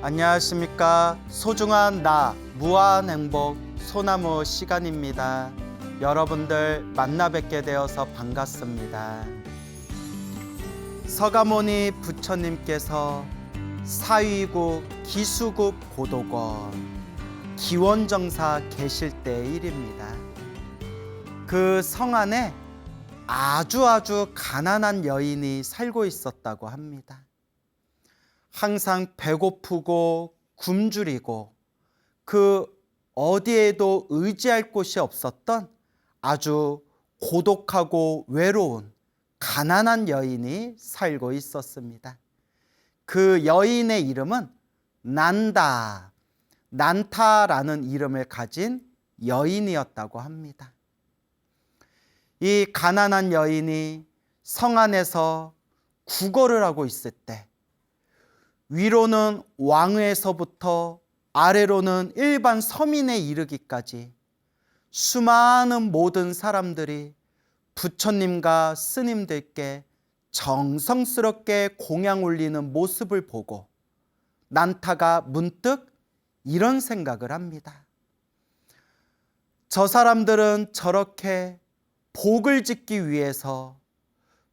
안녕하십니까. 소중한 나 무한행복 소나무 시간입니다. 여러분들 만나 뵙게 되어서 반갑습니다. 서가모니 부처님께서 사위국 기수국 고도권 기원정사 계실 때의 일입니다. 그 성 안에 아주 가난한 여인이 살고 있었다고 합니다. 항상 배고프고 굶주리고 그 어디에도 의지할 곳이 없었던 아주 고독하고 외로운 가난한 여인이 살고 있었습니다. 그 여인의 이름은 난타라는 이름을 가진 여인이었다고 합니다. 이 가난한 여인이 성 안에서 구걸을 하고 있을 때 위로는 왕에서부터 아래로는 일반 서민에 이르기까지 수많은 모든 사람들이 부처님과 스님들께 정성스럽게 공양 올리는 모습을 보고 난타가 문득 이런 생각을 합니다. 저 사람들은 저렇게 복을 짓기 위해서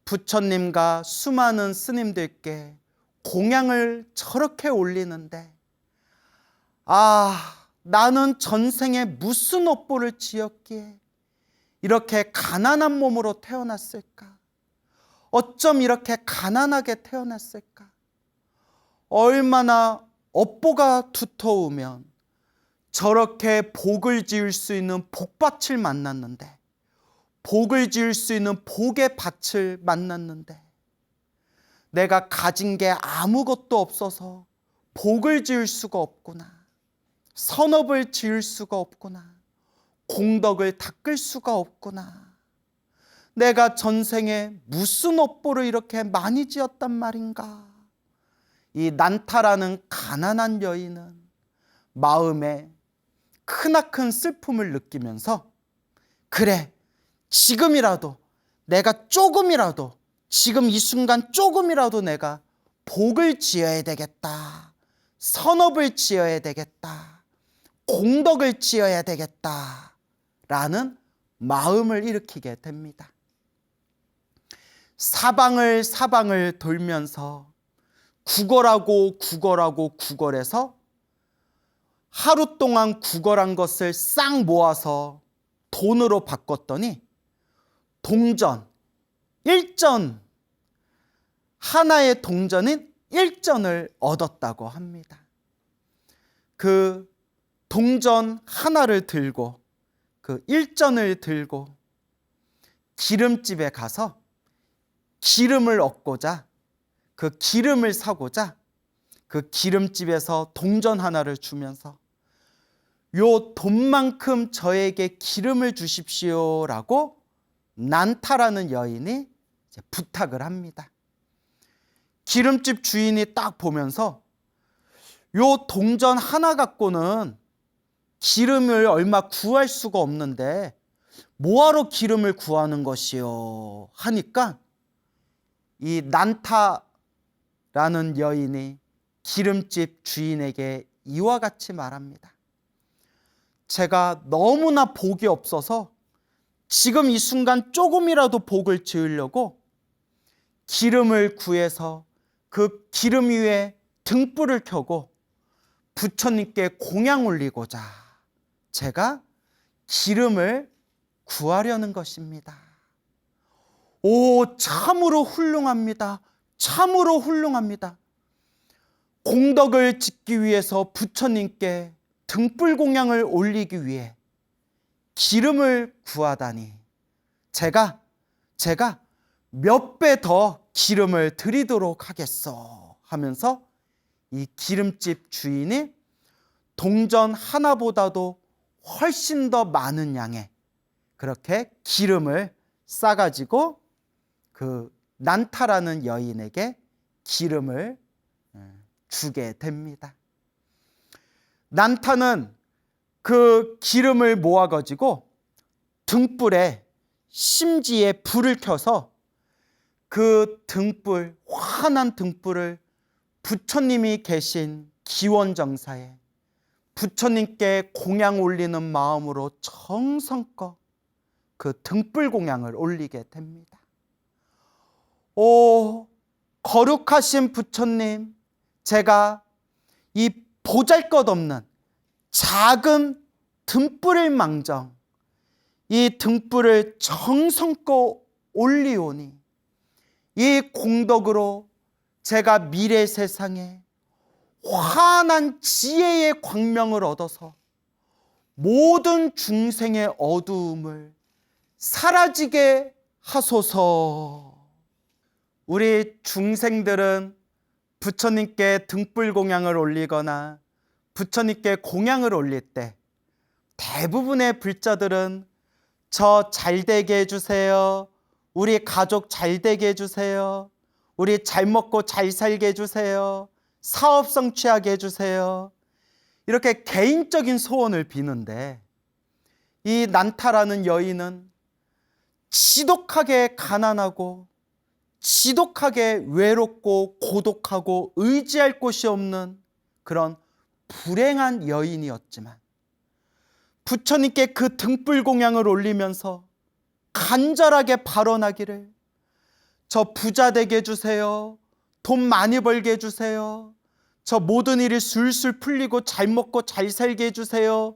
부처님과 수많은 스님들께 공양을 저렇게 올리는데 나는 전생에 무슨 업보를 지었기에 이렇게 가난한 몸으로 태어났을까? 어쩜 이렇게 가난하게 태어났을까? 얼마나 업보가 두터우면 저렇게 복을 지을 수 있는 복밭을 만났는데, 복을 지을 수 있는 복의 밭을 만났는데 내가 가진 게 아무것도 없어서 복을 지을 수가 없구나. 선업을 지을 수가 없구나. 공덕을 닦을 수가 없구나. 내가 전생에 무슨 업보를 이렇게 많이 지었단 말인가. 이 난타라는 가난한 여인은 마음에 크나큰 슬픔을 느끼면서 그래, 지금이라도 내가 조금이라도 지금 이 순간 조금이라도 내가 복을 지어야 되겠다. 선업을 지어야 되겠다. 공덕을 지어야 되겠다. 라는 마음을 일으키게 됩니다. 사방을 돌면서 구걸해서 하루 동안 구걸한 것을 싹 모아서 돈으로 바꿨더니 동전, 일전, 하나의 동전인 일전을 얻었다고 합니다. 그 동전 하나를 들고 그 일전을 들고 기름집에 가서 기름을 얻고자 그 기름을 사고자 그 기름집에서 동전 하나를 주면서 요 돈만큼 저에게 기름을 주십시오라고 난타라는 여인이 부탁을 합니다. 기름집 주인이 딱 보면서 요 동전 하나 갖고는 기름을 얼마 구할 수가 없는데 뭐하러 기름을 구하는 것이요 하니까 이 난타라는 여인이 기름집 주인에게 이와 같이 말합니다. 제가 너무나 복이 없어서 지금 이 순간 조금이라도 복을 지으려고 기름을 구해서 그 기름 위에 등불을 켜고 부처님께 공양 올리고자 제가 기름을 구하려는 것입니다. 오, 참으로 훌륭합니다. 참으로 훌륭합니다. 공덕을 짓기 위해서 부처님께 등불 공양을 올리기 위해 기름을 구하다니 제가 몇 배 더 기름을 드리도록 하겠어 하면서 이 기름집 주인이 동전 하나보다도 훨씬 더 많은 양의 그렇게 기름을 싸가지고 그 난타라는 여인에게 기름을 주게 됩니다. 난타는 그 기름을 모아가지고 등불에 심지에 불을 켜서 그 등불, 환한 등불을 부처님이 계신 기원정사에 부처님께 공양 올리는 마음으로 정성껏 그 등불 공양을 올리게 됩니다. 오, 거룩하신 부처님, 제가 이 보잘것없는 작은 등불을 망정 이 등불을 정성껏 올리오니 이 공덕으로 제가 미래 세상에 환한 지혜의 광명을 얻어서 모든 중생의 어두움을 사라지게 하소서. 우리 중생들은 부처님께 등불 공양을 올리거나 부처님께 공양을 올릴 때 대부분의 불자들은 저 잘되게 해주세요, 우리 가족 잘되게 해주세요, 우리 잘 먹고 잘 살게 해주세요, 사업 성취하게 해주세요, 이렇게 개인적인 소원을 비는데, 이 난타라는 여인은 지독하게 가난하고 지독하게 외롭고 고독하고 의지할 곳이 없는 그런 불행한 여인이었지만 부처님께 그 등불 공양을 올리면서 간절하게 발언하기를, 저 부자 되게 해주세요, 돈 많이 벌게 해주세요, 저 모든 일이 술술 풀리고 잘 먹고 잘 살게 해주세요,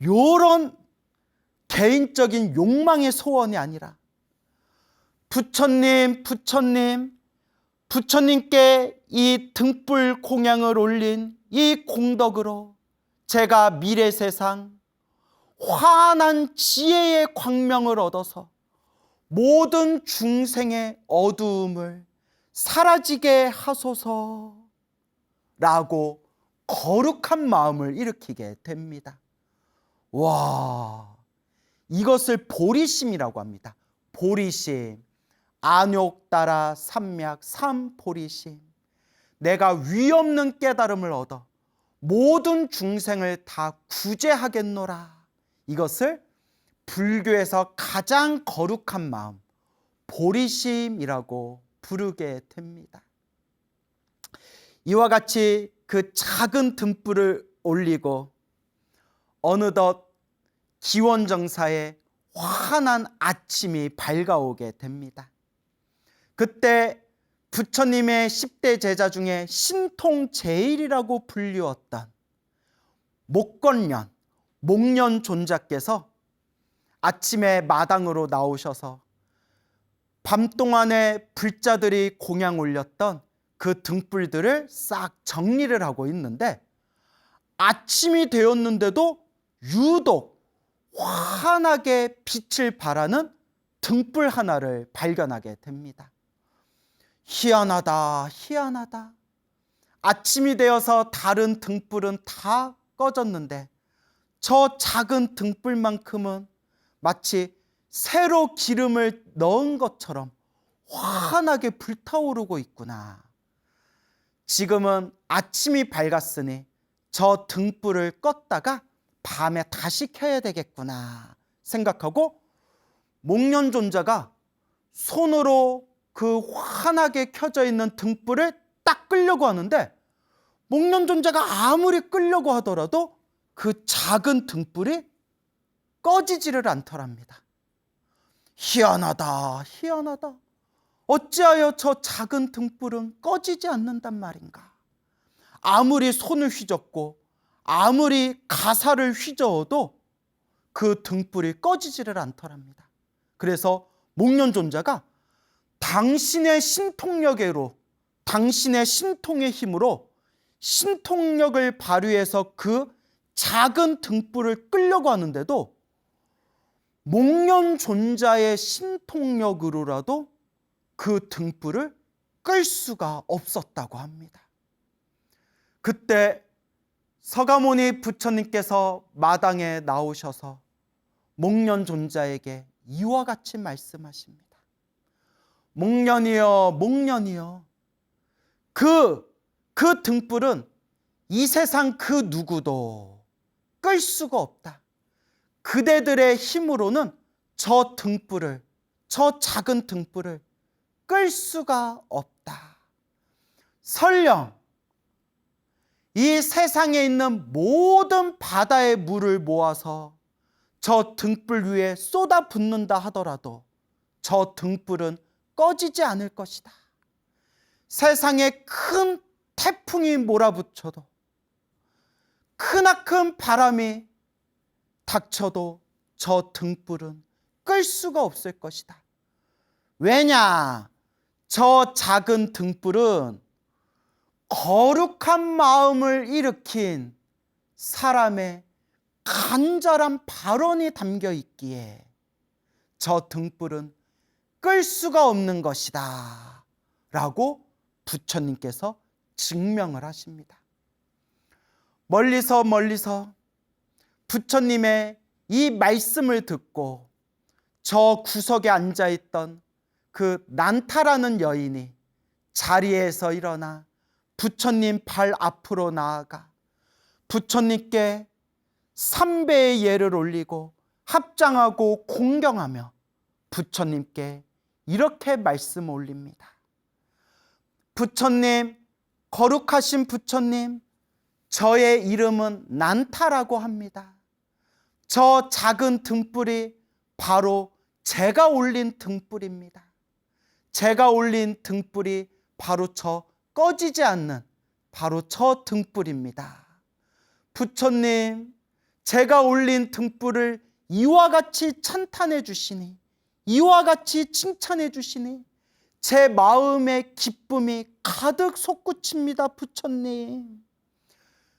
요런 개인적인 욕망의 소원이 아니라 부처님께 이 등불 공양을 올린 이 공덕으로 제가 미래 세상 환한 지혜의 광명을 얻어서 모든 중생의 어두움을 사라지게 하소서 라고 거룩한 마음을 일으키게 됩니다. 와, 이것을 보리심이라고 합니다. 보리심, 안욕 따라 삼맥 삼보리심. 내가 위없는 깨달음을 얻어 모든 중생을 다 구제하겠노라. 이것을 불교에서 가장 거룩한 마음, 보리심이라고 부르게 됩니다. 이와 같이 그 작은 등불을 올리고 어느덧 기원정사에 환한 아침이 밝아오게 됩니다. 그때 부처님의 10대 제자 중에 신통제일이라고 불리웠던 목건련, 목련존자께서 아침에 마당으로 나오셔서 밤동안에 불자들이 공양 올렸던 그 등불들을 싹 정리를 하고 있는데, 아침이 되었는데도 유독 환하게 빛을 발하는 등불 하나를 발견하게 됩니다. 희한하다, 희한하다. 아침이 되어서 다른 등불은 다 꺼졌는데 저 작은 등불만큼은 마치 새로 기름을 넣은 것처럼 환하게 불타오르고 있구나. 지금은 아침이 밝았으니 저 등불을 껐다가 밤에 다시 켜야 되겠구나 생각하고 목련존자가 손으로 그 환하게 켜져 있는 등불을 딱 끄려고 하는데, 목련존자가 아무리 끄려고 하더라도 그 작은 등불이 꺼지지를 않더랍니다. 희한하다, 희한하다. 어찌하여 저 작은 등불은 꺼지지 않는단 말인가. 아무리 손을 휘젓고 아무리 가사를 휘저어도 그 등불이 꺼지지를 않더랍니다. 그래서 목련존자가 당신의 신통력으로, 당신의 신통의 힘으로 신통력을 발휘해서 그 작은 등불을 끄려고 하는데도 목련존자의 신통력으로라도 그 등불을 끌 수가 없었다고 합니다. 그때 서가모니 부처님께서 마당에 나오셔서 목련존자에게 이와 같이 말씀하십니다. 목련이여, 목련이여, 그 등불은 이 세상 그 누구도 끌 수가 없다. 그대들의 힘으로는 저 등불을, 저 작은 등불을 끌 수가 없다. 설령 이 세상에 있는 모든 바다의 물을 모아서 저 등불 위에 쏟아붓는다 하더라도 저 등불은 꺼지지 않을 것이다. 세상에 큰 태풍이 몰아붙여도, 크나큰 바람이 닥쳐도 저 등불은 끌 수가 없을 것이다. 왜냐? 저 작은 등불은 거룩한 마음을 일으킨 사람의 간절한 발언이 담겨 있기에 저 등불은 끌 수가 없는 것이다 라고 부처님께서 증명을 하십니다. 멀리서 부처님의 이 말씀을 듣고 저 구석에 앉아있던 그 난타라는 여인이 자리에서 일어나 부처님 발 앞으로 나아가 부처님께 3배의 예를 올리고 합장하고 공경하며 부처님께 이렇게 말씀 올립니다. 부처님, 거룩하신 부처님, 저의 이름은 난타라고 합니다. 저 작은 등불이 바로 제가 올린 등불입니다. 제가 올린 등불이 바로 저 꺼지지 않는 바로 저 등불입니다. 부처님, 제가 올린 등불을 이와 같이 찬탄해 주시니, 이와 같이 칭찬해 주시니 제 마음의 기쁨이 가득 솟구칩니다. 부처님.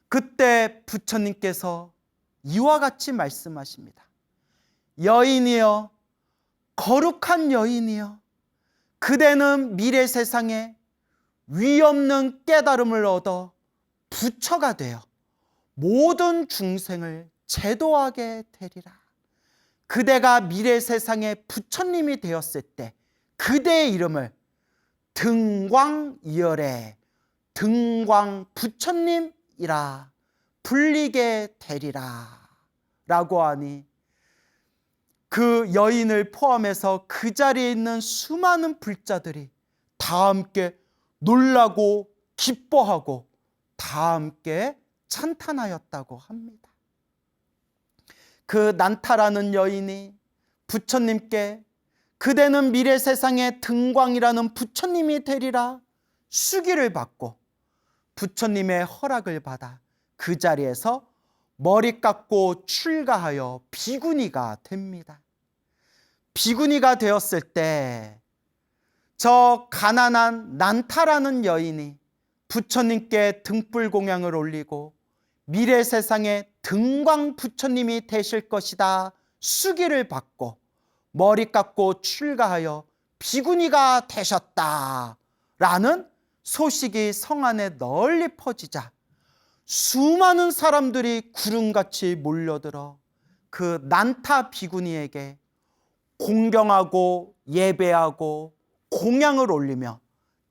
그때 부처님께서 이와 같이 말씀하십니다. 여인이여, 거룩한 여인이여, 그대는 미래 세상에 위없는 깨달음을 얻어 부처가 되어 모든 중생을 제도하게 되리라. 그대가 미래 세상에 부처님이 되었을 때 그대의 이름을 등광이열에 등광 부처님이라 불리게 되리라 라고 하니 그 여인을 포함해서 그 자리에 있는 수많은 불자들이 다 함께 놀라고 기뻐하고 다 함께 찬탄하였다고 합니다. 그 난타라는 여인이 부처님께 그대는 미래 세상의 등광이라는 부처님이 되리라 수기를 받고 부처님의 허락을 받아 그 자리에서 머리 깎고 출가하여 비구니가 됩니다. 비구니가 되었을 때 저 가난한 난타라는 여인이 부처님께 등불 공양을 올리고 미래 세상에 등광 부처님이 되실 것이다 수기를 받고 머리 깎고 출가하여 비구니가 되셨다 라는 소식이 성 안에 널리 퍼지자 수많은 사람들이 구름같이 몰려들어 그 난타 비구니에게 공경하고 예배하고 공양을 올리며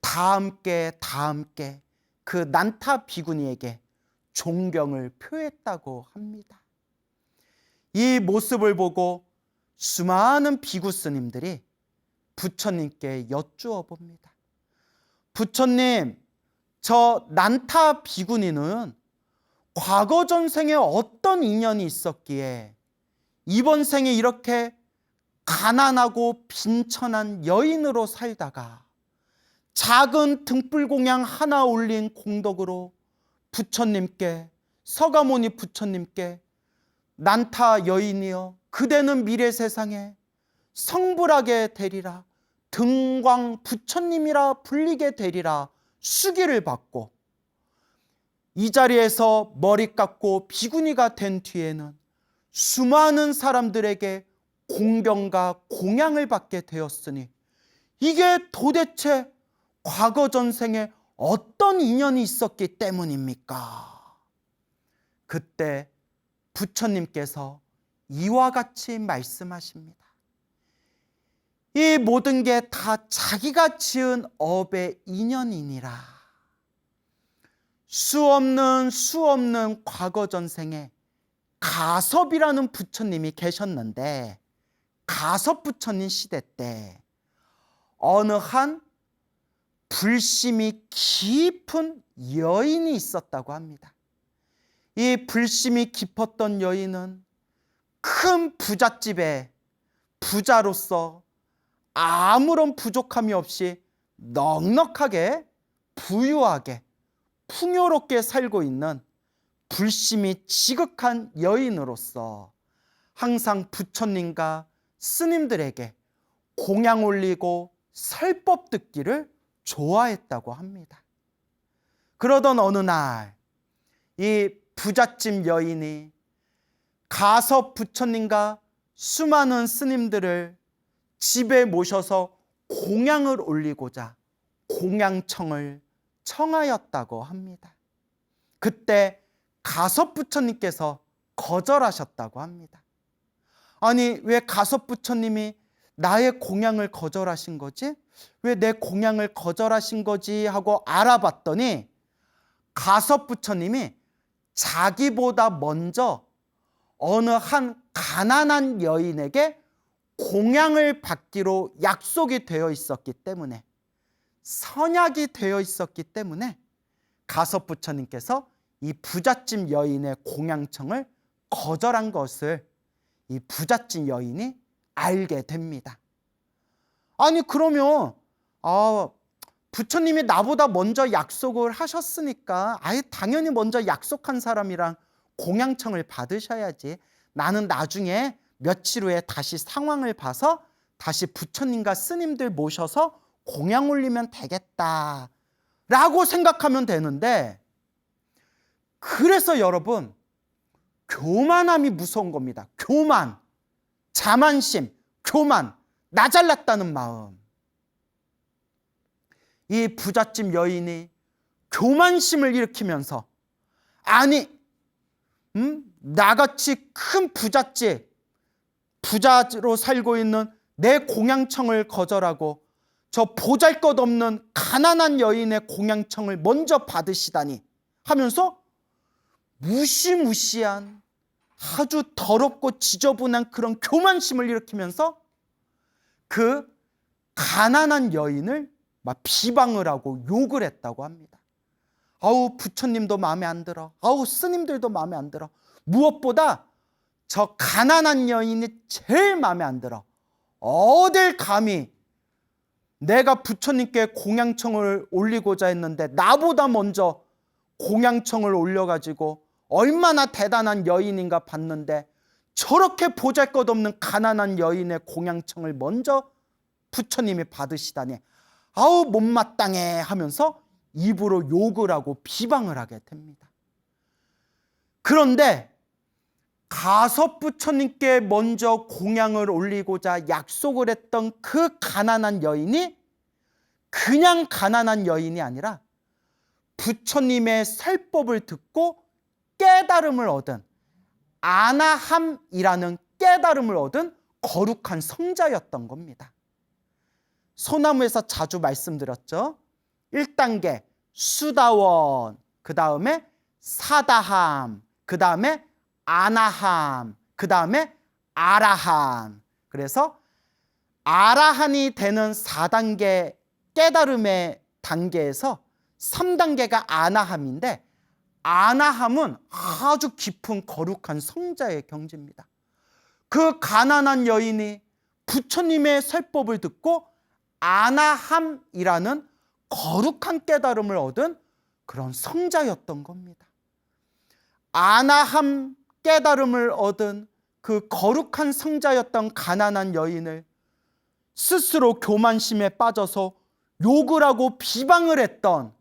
다 함께 그 난타 비구니에게 존경을 표했다고 합니다. 이 모습을 보고 수많은 비구 스님들이 부처님께 여쭈어 봅니다. 부처님, 저 난타 비구니는 과거 전생에 어떤 인연이 있었기에 이번 생에 이렇게 가난하고 빈천한 여인으로 살다가 작은 등불 공양 하나 올린 공덕으로 부처님께, 서가모니 부처님께 난타 여인이여 그대는 미래 세상에 성불하게 되리라 등광 부처님이라 불리게 되리라 수기를 받고 이 자리에서 머리 깎고 비구니가 된 뒤에는 수많은 사람들에게 공경과 공양을 받게 되었으니 이게 도대체 과거 전생에 어떤 인연이 있었기 때문입니까? 그때 부처님께서 이와 같이 말씀하십니다. 이 모든 게 다 자기가 지은 업의 인연이니라. 수없는 과거 전생에 가섭이라는 부처님이 계셨는데 가섭 부처님 시대 때 어느 한 불심이 깊은 여인이 있었다고 합니다. 이 불심이 깊었던 여인은 큰 부잣집에 부자로서 아무런 부족함이 없이 넉넉하게 부유하게 풍요롭게 살고 있는 불심이 지극한 여인으로서 항상 부처님과 스님들에게 공양 올리고 설법 듣기를 좋아했다고 합니다. 그러던 어느 날 이 부잣집 여인이 가서 부처님과 수많은 스님들을 집에 모셔서 공양을 올리고자 공양청을 청하였다고 합니다. 그때 가섭 부처님께서 거절하셨다고 합니다. 아니, 왜 가섭 부처님이 나의 공양을 거절하신 거지? 왜 내 공양을 거절하신 거지? 하고 알아봤더니 가섭 부처님이 자기보다 먼저 어느 한 가난한 여인에게 공양을 받기로 약속이 되어 있었기 때문에, 선약이 되어 있었기 때문에 가섭 부처님께서 이 부잣집 여인의 공양청을 거절한 것을 이 부잣집 여인이 알게 됩니다. 아니, 그러면 부처님이 나보다 먼저 약속을 하셨으니까 아예 당연히 먼저 약속한 사람이랑 공양청을 받으셔야지. 나는 나중에 며칠 후에 다시 상황을 봐서 다시 부처님과 스님들 모셔서 공양 올리면 되겠다 라고 생각하면 되는데, 그래서 여러분, 교만함이 무서운 겁니다. 교만, 자만심, 교만, 나 잘났다는 마음. 이 부잣집 여인이 교만심을 일으키면서, 아니, 나같이 큰 부잣집, 부자로 살고 있는 내 공양청을 거절하고 저 보잘것없는 가난한 여인의 공양청을 먼저 받으시다니 하면서 무시무시한 아주 더럽고 지저분한 그런 교만심을 일으키면서 그 가난한 여인을 막 비방을 하고 욕을 했다고 합니다. 아우, 부처님도 마음에 안 들어. 아우, 스님들도 마음에 안 들어. 무엇보다 저 가난한 여인이 제일 마음에 안 들어. 어딜 감히 내가 부처님께 공양청을 올리고자 했는데 나보다 먼저 공양청을 올려가지고 얼마나 대단한 여인인가 봤는데 저렇게 보잘것없는 가난한 여인의 공양청을 먼저 부처님이 받으시다니 아우, 못마땅해 하면서 입으로 욕을 하고 비방을 하게 됩니다. 그런데 가섭 부처님께 먼저 공양을 올리고자 약속을 했던 그 가난한 여인이 그냥 가난한 여인이 아니라 부처님의 설법을 듣고 깨달음을 얻은, 아나함이라는 깨달음을 얻은 거룩한 성자였던 겁니다. 소나무에서 자주 말씀드렸죠. 1단계 수다원, 그 다음에 사다함, 그 다음에 아나함, 그 다음에 아라함. 그래서 아라한이 되는 4단계 깨달음의 단계에서 3단계가 아나함인데, 아나함은 아주 깊은 거룩한 성자의 경지입니다. 그 가난한 여인이 부처님의 설법을 듣고 아나함이라는 거룩한 깨달음을 얻은 그런 성자였던 겁니다. 아나함 깨달음을 얻은 그 거룩한 성자였던 가난한 여인을 스스로 교만심에 빠져서 욕을 하고 비방을 했던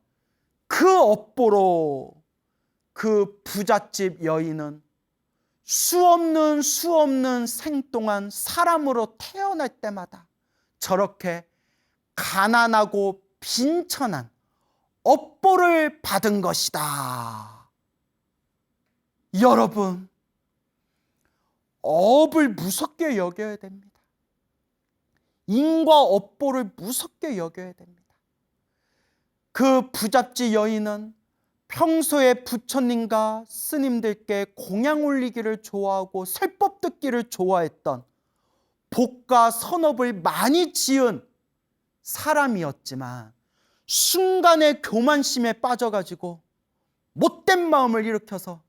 그 업보로 그 부잣집 여인은 수없는 생 동안 사람으로 태어날 때마다 저렇게 가난하고 빈천한 업보를 받은 것이다. 여러분, 업을 무섭게 여겨야 됩니다. 인과 업보를 무섭게 여겨야 됩니다. 그 부잣집 여인은 평소에 부처님과 스님들께 공양 올리기를 좋아하고 설법 듣기를 좋아했던 복과 선업을 많이 지은 사람이었지만 순간의 교만심에 빠져가지고 못된 마음을 일으켜서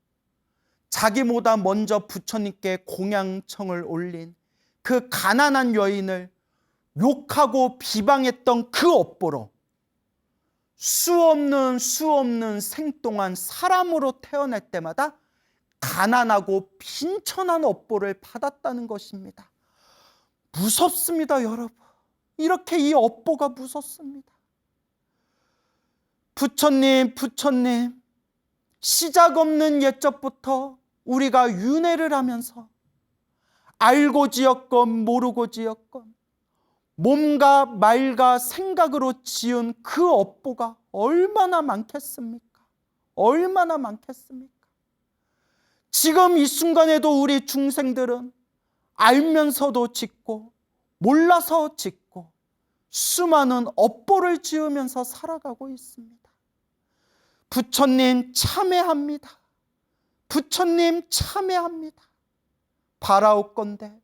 자기보다 먼저 부처님께 공양청을 올린 그 가난한 여인을 욕하고 비방했던 그 업보로 수없는 생 동안 사람으로 태어날 때마다 가난하고 빈천한 업보를 받았다는 것입니다. 무섭습니다, 여러분. 이렇게 이 업보가 무섭습니다. 부처님, 시작 없는 옛적부터 우리가 윤회를 하면서 알고 지었건 모르고 지었건 몸과 말과 생각으로 지은 그 업보가 얼마나 많겠습니까? 얼마나 많겠습니까? 지금 이 순간에도 우리 중생들은 알면서도 짓고 몰라서 짓고 수많은 업보를 지으면서 살아가고 있습니다. 부처님 참회합니다. 부처님 참회합니다. 바라옵건대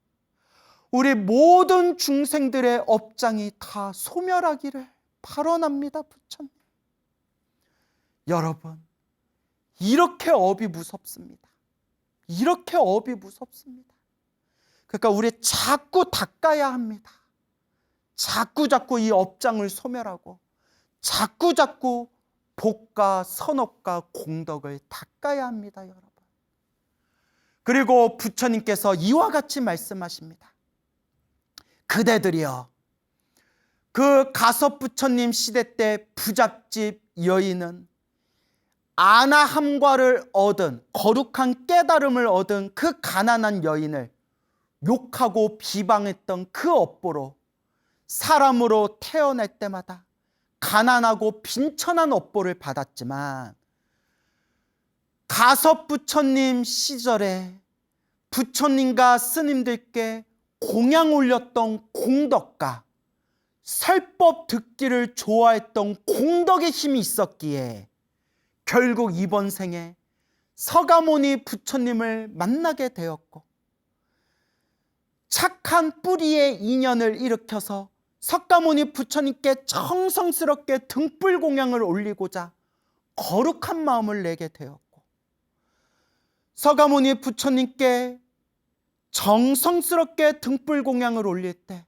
우리 모든 중생들의 업장이 다 소멸하기를 발언합니다. 부처님. 여러분, 이렇게 업이 무섭습니다. 이렇게 업이 무섭습니다. 그러니까 우리 자꾸 닦아야 합니다. 자꾸 이 업장을 소멸하고 자꾸 복과 선업과 공덕을 닦아야 합니다, 여러분. 그리고 부처님께서 이와 같이 말씀하십니다. 그대들이여, 그 가섭 부처님 시대 때 부잣집 여인은 아나함과를 얻은, 거룩한 깨달음을 얻은 그 가난한 여인을 욕하고 비방했던 그 업보로 사람으로 태어날 때마다 가난하고 빈천한 업보를 받았지만, 가섭 부처님 시절에 부처님과 스님들께 공양 올렸던 공덕과 설법 듣기를 좋아했던 공덕의 힘이 있었기에 결국 이번 생에 서가모니 부처님을 만나게 되었고, 착한 뿌리의 인연을 일으켜서 석가모니 부처님께 정성스럽게 등불 공양을 올리고자 거룩한 마음을 내게 되었고, 서가모니 부처님께 정성스럽게 등불 공양을 올릴 때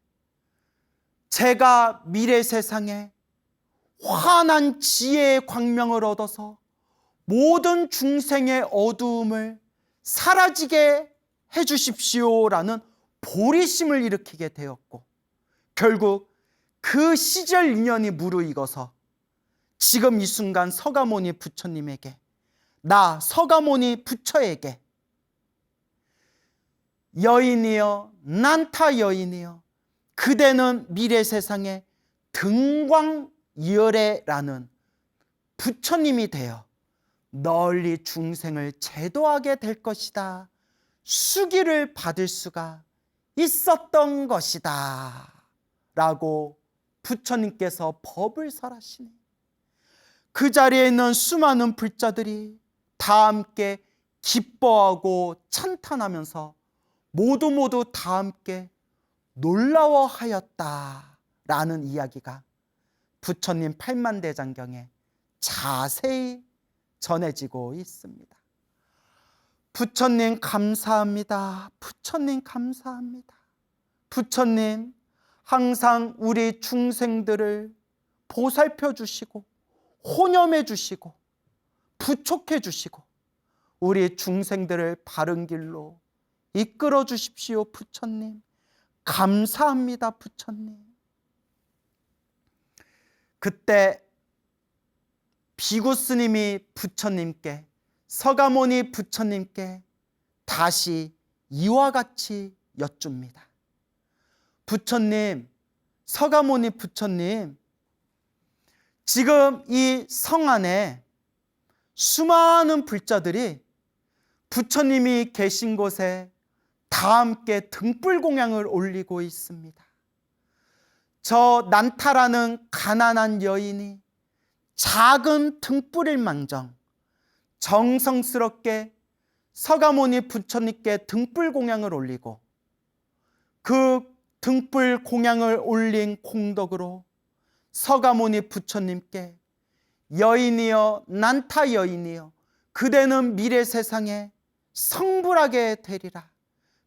제가 미래 세상에 환한 지혜의 광명을 얻어서 모든 중생의 어두움을 사라지게 해주십시오라는 보리심을 일으키게 되었고, 결국 그 시절 인연이 무르익어서 지금 이 순간 서가모니 부처님에게, 나 서가모니 부처에게 여인이여, 난타 여인이여, 그대는 미래 세상에 등광열애라는 부처님이 되어 널리 중생을 제도하게 될 것이다, 수기를 받을 수가 있었던 것이다 라고 부처님께서 법을 설하시니, 그 자리에 있는 수많은 불자들이 다 함께 기뻐하고 찬탄하면서 모두 다 함께 놀라워하였다라는 이야기가 부처님 팔만대장경에 자세히 전해지고 있습니다. 부처님 감사합니다. 부처님 감사합니다. 부처님 항상 우리 중생들을 보살펴 주시고 혼염해 주시고 부촉해 주시고 우리 중생들을 바른 길로 이끌어 주십시오. 부처님 감사합니다. 부처님. 그때 비구 스님이 부처님께, 서가모니 부처님께 다시 이와 같이 여쭙니다. 부처님, 서가모니 부처님, 지금 이 성 안에 수많은 불자들이 부처님이 계신 곳에 다 함께 등불 공양을 올리고 있습니다. 저 난타라는 가난한 여인이 작은 등불을 망정 정성스럽게 서가모니 부처님께 등불 공양을 올리고, 그 등불 공양을 올린 공덕으로 서가모니 부처님께 여인이여, 난타 여인이여, 그대는 미래 세상에 성불하게 되리라.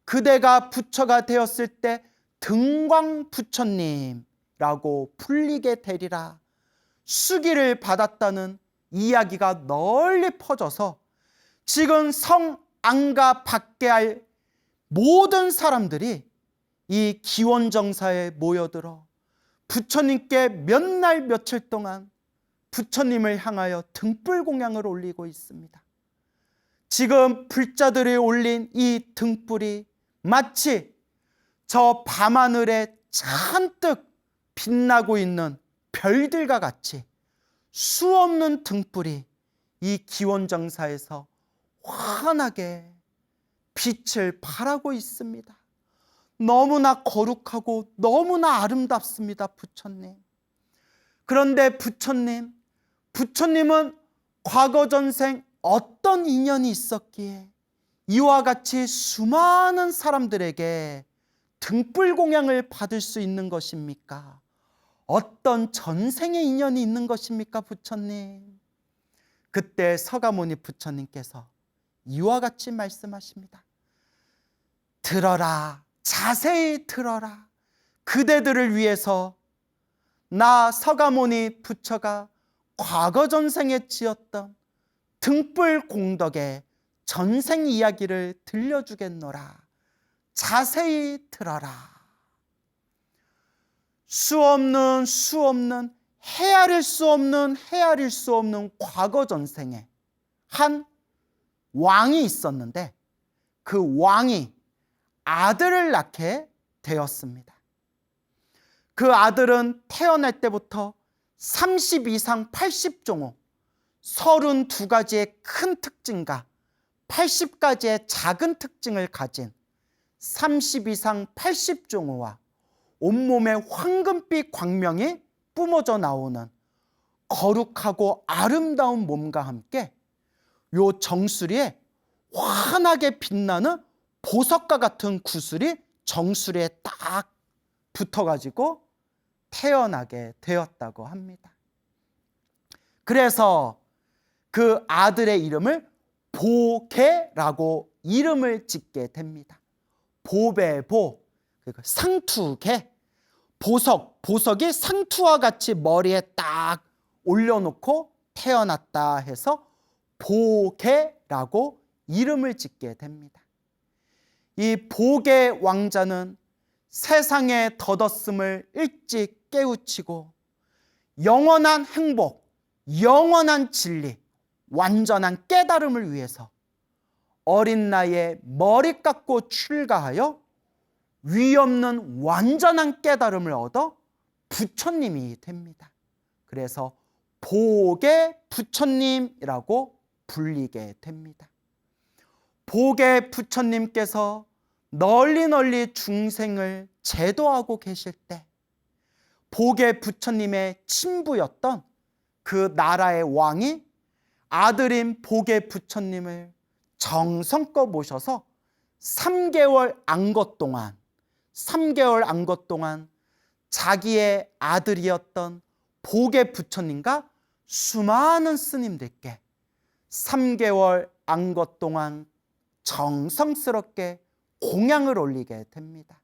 그대가 부처가 되었을 때 등광 부처님이라고 불리게 되리라. 수기를 받았다는 이야기가 널리 퍼져서 지금 성 안가 밖에 할 모든 사람들이 이 기원정사에 모여들어 부처님께 몇 날 며칠 동안 부처님을 향하여 등불 공양을 올리고 있습니다. 지금 불자들이 올린 이 등불이 마치 저 밤하늘에 잔뜩 빛나고 있는 별들과 같이 수없는 등불이 이 기원정사에서 환하게 빛을 발하고 있습니다. 너무나 거룩하고 너무나 아름답습니다, 부처님. 그런데 부처님은 과거 전생 어떤 인연이 있었기에 이와 같이 수많은 사람들에게 등불 공양을 받을 수 있는 것입니까? 어떤 전생의 인연이 있는 것입니까, 부처님? 그때 서가모니 부처님께서 이와 같이 말씀하십니다. 들어라, 자세히 들어라. 그대들을 위해서 나 서가모니 부처가 과거 전생에 지었던 등불 공덕의 전생 이야기를 들려주겠노라. 자세히 들어라. 수없는 헤아릴 수 없는 과거 전생에 한 왕이 있었는데 그 왕이 아들을 낳게 되었습니다. 그 아들은 태어날 때부터 30 이상 80종호 32가지의 큰 특징과 80가지의 작은 특징을 가진 30 이상 80종호와 온몸에 황금빛 광명이 뿜어져 나오는 거룩하고 아름다운 몸과 함께 요 정수리에 환하게 빛나는 보석과 같은 구슬이 정수리에 딱 붙어가지고 태어나게 되었다고 합니다. 그래서 그 아들의 이름을 보개라고 이름을 짓게 됩니다. 보배보, 상투개, 보석이 상투와 같이 머리에 딱 올려놓고 태어났다 해서 보개라고 이름을 짓게 됩니다. 이 보개 왕자는 세상의 덧없음을 일찍 깨우치고 영원한 행복, 영원한 진리, 완전한 깨달음을 위해서 어린 나이에 머리 깎고 출가하여 위없는 완전한 깨달음을 얻어 부처님이 됩니다. 그래서 보개 부처님이라고 불리게 됩니다. 보개 부처님께서 널리 중생을 제도하고 계실 때 보개 부처님의 친부였던 그 나라의 왕이 아들인 보개 부처님을 정성껏 모셔서 3개월 안것 동안 자기의 아들이었던 보개 부처님과 수많은 스님들께 3개월 안것 동안 정성스럽게 공양을 올리게 됩니다.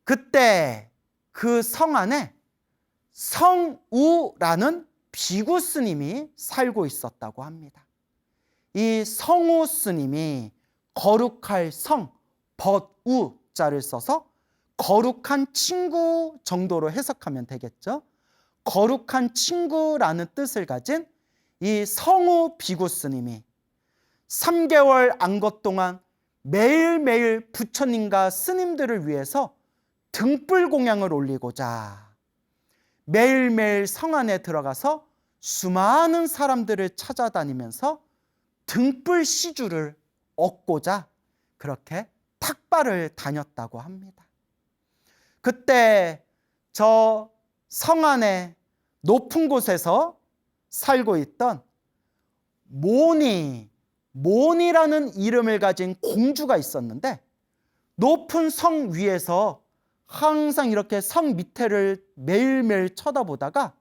그때 그 성 안에 성우라는 비구 스님이 살고 있었다고 합니다. 이 성우 스님이 거룩할 성, 벗우자를 써서 거룩한 친구 정도로 해석하면 되겠죠. 거룩한 친구라는 뜻을 가진 이 성우 비구 스님이 3개월 안것 동안 매일매일 부처님과 스님들을 위해서 등불 공양을 올리고자 매일매일 성 안에 들어가서 수많은 사람들을 찾아다니면서 등불 시주를 얻고자 그렇게 탁발을 다녔다고 합니다. 그때 저 성 안에 높은 곳에서 살고 있던 모니라는 이름을 가진 공주가 있었는데 높은 성 위에서 항상 이렇게 성 밑에를 매일매일 쳐다보다가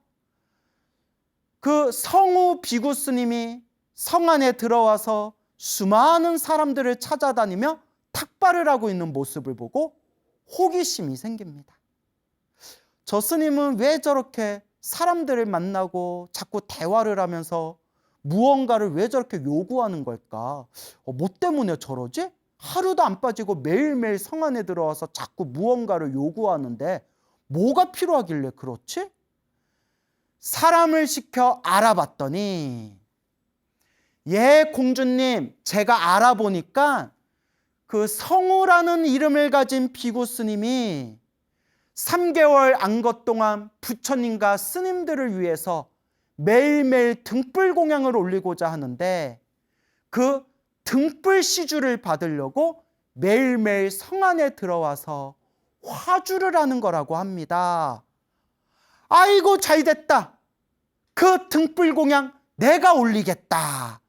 그 성우 비구 스님이 성 안에 들어와서 수많은 사람들을 찾아다니며 탁발을 하고 있는 모습을 보고 호기심이 생깁니다. 저 스님은 왜 저렇게 사람들을 만나고 자꾸 대화를 하면서 무언가를 왜 저렇게 요구하는 걸까? 뭐 때문에 저러지? 하루도 안 빠지고 매일매일 성 안에 들어와서 자꾸 무언가를 요구하는데 뭐가 필요하길래 그렇지? 사람을 시켜 알아봤더니, 예, 공주님, 제가 알아보니까 그 성우라는 이름을 가진 비구 스님이 3개월 안것 동안 부처님과 스님들을 위해서 매일매일 등불 공양을 올리고자 하는데, 그 등불 시주를 받으려고 매일매일 성 안에 들어와서 화주를 하는 거라고 합니다. 아이고, 잘 됐다. 그 등불 공양 내가 올리겠다.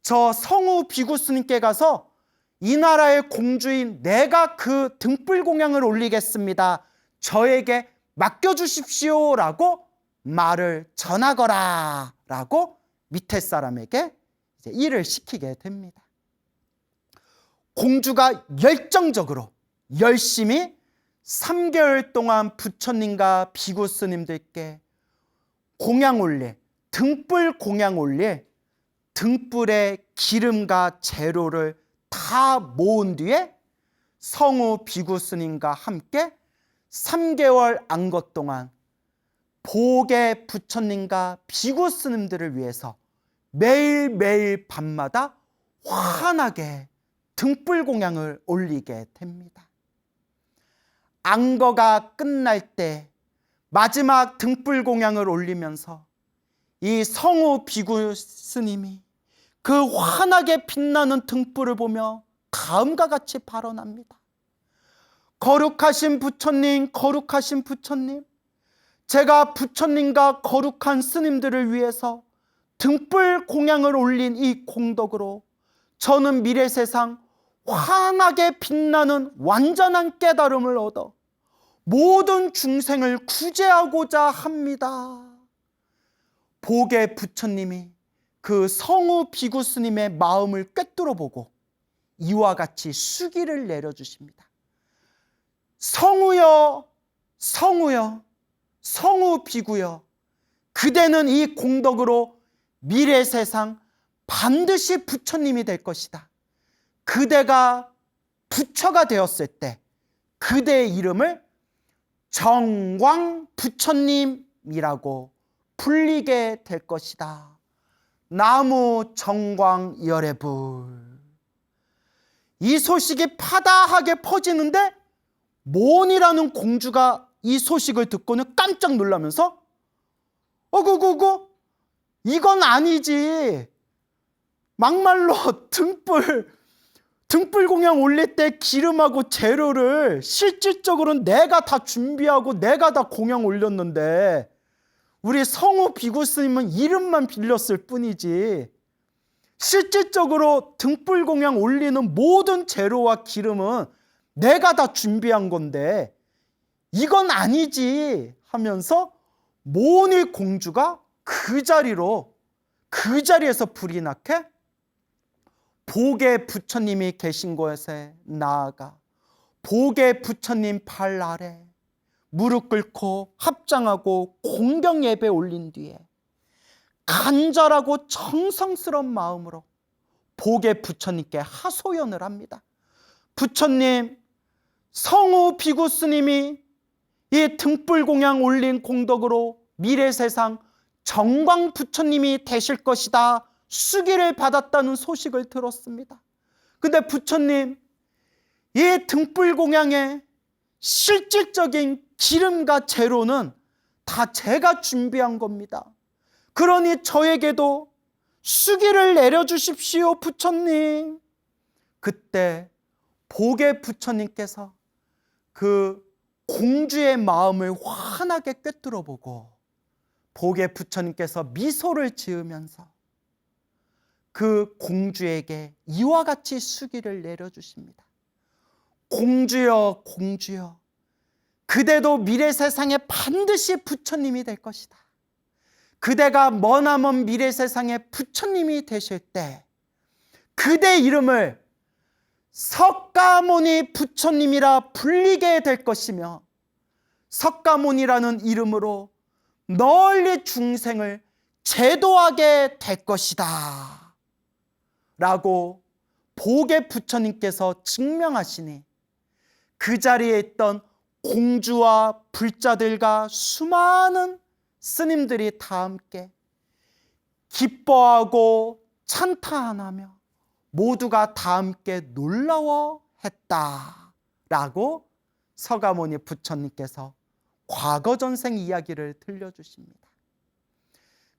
저 성우 비구 스님께 가서 이 나라의 공주인 내가 그 등불 공양을 올리겠습니다. 저에게 맡겨주십시오 라고 말을 전하거라 라고 밑에 사람에게 이제 일을 시키게 됩니다. 공주가 열정적으로 열심히 3개월 동안 부처님과 비구 스님들께 공양 올릴, 등불 공양 올릴 등불의 기름과 재료를 다 모은 뒤에 성우 비구 스님과 함께 3개월 안것 동안 보게 부처님과 비구 스님들을 위해서 매일매일 밤마다 환하게 등불 공양을 올리게 됩니다. 안거가 끝날 때 마지막 등불 공양을 올리면서 이 성우 비구 스님이 그 환하게 빛나는 등불을 보며 다음과 같이 발언합니다. 거룩하신 부처님, 거룩하신 부처님, 제가 부처님과 거룩한 스님들을 위해서 등불 공양을 올린 이 공덕으로 저는 미래 세상 환하게 빛나는 완전한 깨달음을 얻어 모든 중생을 구제하고자 합니다. 보게 부처님이 그 성우 비구 스님의 마음을 꿰뚫어 보고 이와 같이 수기를 내려주십니다. 성우여, 성우여, 성우 비구여, 그대는 이 공덕으로 미래 세상 반드시 부처님이 될 것이다. 그대가 부처가 되었을 때 그대의 이름을 정광 부처님이라고 불리게 될 것이다. 나무 정광 열애불. 이 소식이 파다하게 퍼지는데 모온이라는 공주가 이 소식을 듣고는 깜짝 놀라면서 어구구구, 이건 아니지. 막말로 등불 공양 올릴 때 기름하고 재료를 실질적으로는 내가 다 준비하고 내가 다 공양 올렸는데 우리 성우 비구 스님은 이름만 빌렸을 뿐이지 실질적으로 등불 공양 올리는 모든 재료와 기름은 내가 다 준비한 건데 이건 아니지 하면서 모온의 공주가 그 자리에서 불이 나게 보게 부처님이 계신 곳에 나아가 보게 부처님 발 아래 무릎 꿇고 합장하고 공경 예배 올린 뒤에 간절하고 정성스러운 마음으로 보게 부처님께 하소연을 합니다. 부처님, 성우 비구 스님이 이 등불 공양 올린 공덕으로 미래 세상 정광 부처님이 되실 것이다 수기를 받았다는 소식을 들었습니다. 근데 부처님, 이 등불 공양의 실질적인 기름과 재료는 다 제가 준비한 겁니다. 그러니 저에게도 수기를 내려주십시오 부처님. 그때 보게 부처님께서 그 공주의 마음을 환하게 꿰뚫어 보고 보게 부처님께서 미소를 지으면서 그 공주에게 이와 같이 수기를 내려주십니다. 공주여, 공주여, 그대도 미래 세상에 반드시 부처님이 될 것이다. 그대가 머나먼 미래 세상에 부처님이 되실 때 그대 이름을 석가모니 부처님이라 불리게 될 것이며 석가모니라는 이름으로 널리 중생을 제도하게 될 것이다 라고 보게 부처님께서 증명하시니 그 자리에 있던 공주와 불자들과 수많은 스님들이 다 함께 기뻐하고 찬탄하며 모두가 다 함께 놀라워했다라고 서가모니 부처님께서 과거전생 이야기를 들려주십니다.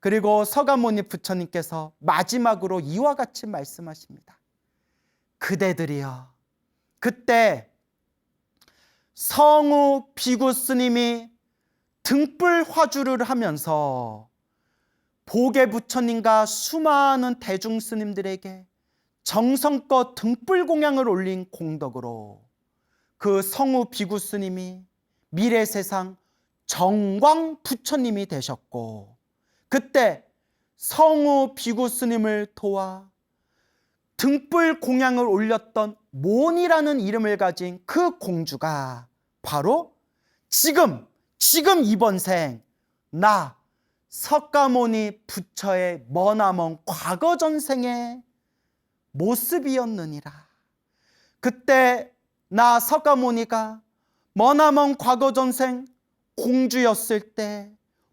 그리고 서가모니 부처님께서 마지막으로 이와 같이 말씀하십니다. 그대들이여, 그때 성우 비구 스님이 등불 화주를 하면서 보게 부처님과 수많은 대중 스님들에게 정성껏 등불 공양을 올린 공덕으로 그 성우 비구 스님이 미래 세상 정광 부처님이 되셨고, 그때 성우 비구 스님을 도와 등불 공양을 올렸던 몬이라는 이름을 가진 그 공주가 바로 지금 이번 생 나 석가모니 부처의 머나먼 과거 전생의 모습이었느니라. 그때 나 석가모니가 머나먼 과거 전생 공주였을 때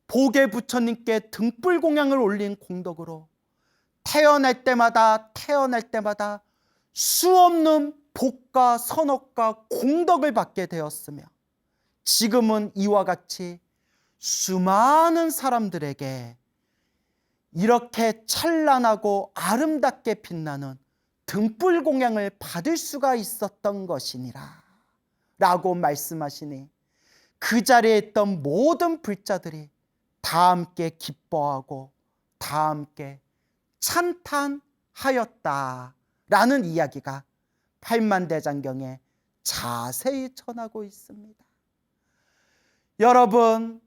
보게 부처님께 등불 공양을 올린 공덕으로 태어날 때마다 수없는 복과 선업과 공덕을 받게 되었으며, 지금은 이와 같이 수많은 사람들에게 이렇게 찬란하고 아름답게 빛나는 등불 공양을 받을 수가 있었던 것이니라 라고 말씀하시니 그 자리에 있던 모든 불자들이 다 함께 기뻐하고 다 함께 찬탄하였다라는 이야기가 팔만대장경에 자세히 전하고 있습니다. 여러분,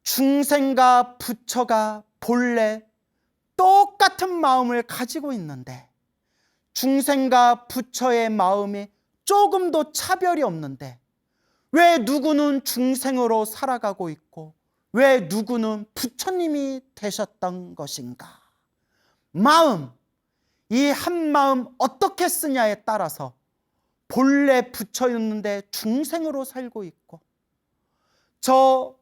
중생과 부처가 본래 똑같은 마음을 가지고 있는데, 중생과 부처의 마음이 조금도 차별이 없는데 왜 누구는 중생으로 살아가고 있고 왜 누구는 부처님이 되셨던 것인가? 마음, 이 한 마음 어떻게 쓰냐에 따라서 본래 부처였는데 중생으로 살고 있고, 저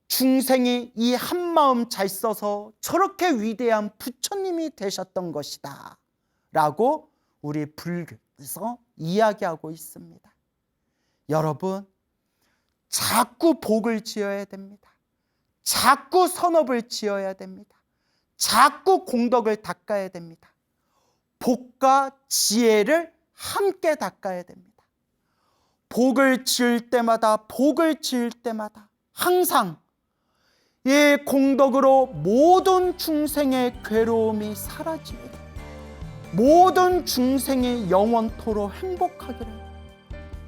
중생이 이 한 마음 잘 써서 저렇게 위대한 부처님이 되셨던 것이다 라고 우리 불교에서 이야기하고 있습니다. 여러분, 자꾸 복을 지어야 됩니다. 자꾸 선업을 지어야 됩니다. 자꾸 공덕을 닦아야 됩니다. 복과 지혜를 함께 닦아야 됩니다. 복을 지을 때마다 항상 이 공덕으로 모든 중생의 괴로움이 사라지기를, 모든 중생이 영원토록 행복하기를,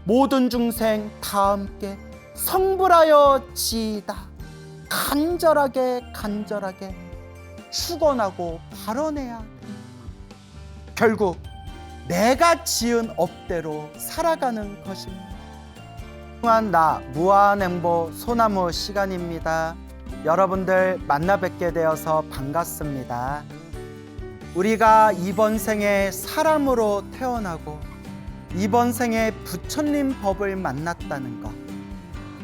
모든 중생 다 함께 성불하여 지이다 간절하게 축원하고 발언해야 합니다. 결국 내가 지은 업대로 살아가는 것입니다. 나 무한행보 소나무 시간입니다. 여러분들 만나 뵙게 되어서 반갑습니다. 우리가 이번 생에 사람으로 태어나고 이번 생에 부처님 법을 만났다는 것,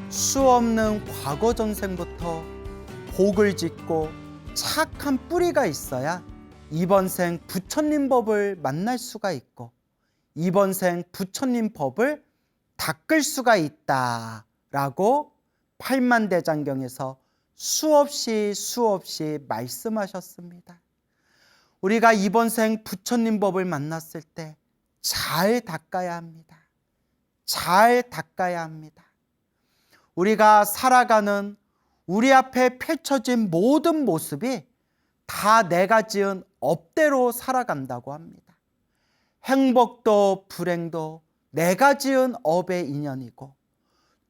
수없는 과거 전생부터 복을 짓고 착한 뿌리가 있어야 이번 생 부처님 법을 만날 수가 있고 이번 생 부처님 법을 닦을 수가 있다라고 팔만대장경에서 수없이 말씀하셨습니다. 우리가 이번 생 부처님 법을 만났을 때 잘 닦아야 합니다. 잘 닦아야 합니다. 우리가 살아가는 우리 앞에 펼쳐진 모든 모습이 다 내가 지은 업대로 살아간다고 합니다. 행복도 불행도 내가 지은 업의 인연이고,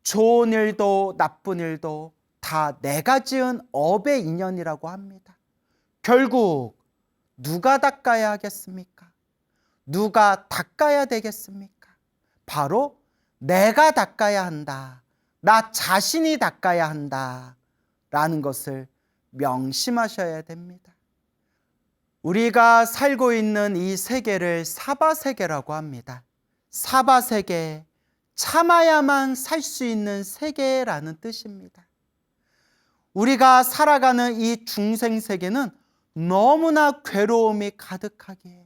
좋은 일도 나쁜 일도 다 내가 지은 업의 인연이라고 합니다. 결국 누가 닦아야 하겠습니까? 누가 닦아야 되겠습니까? 바로 내가 닦아야 한다. 나 자신이 닦아야 한다. 라는 것을 명심하셔야 됩니다. 우리가 살고 있는 이 세계를 사바세계라고 합니다. 사바세계, 참아야만 살 수 있는 세계라는 뜻입니다. 우리가 살아가는 이 중생세계는 너무나 괴로움이 가득하기에,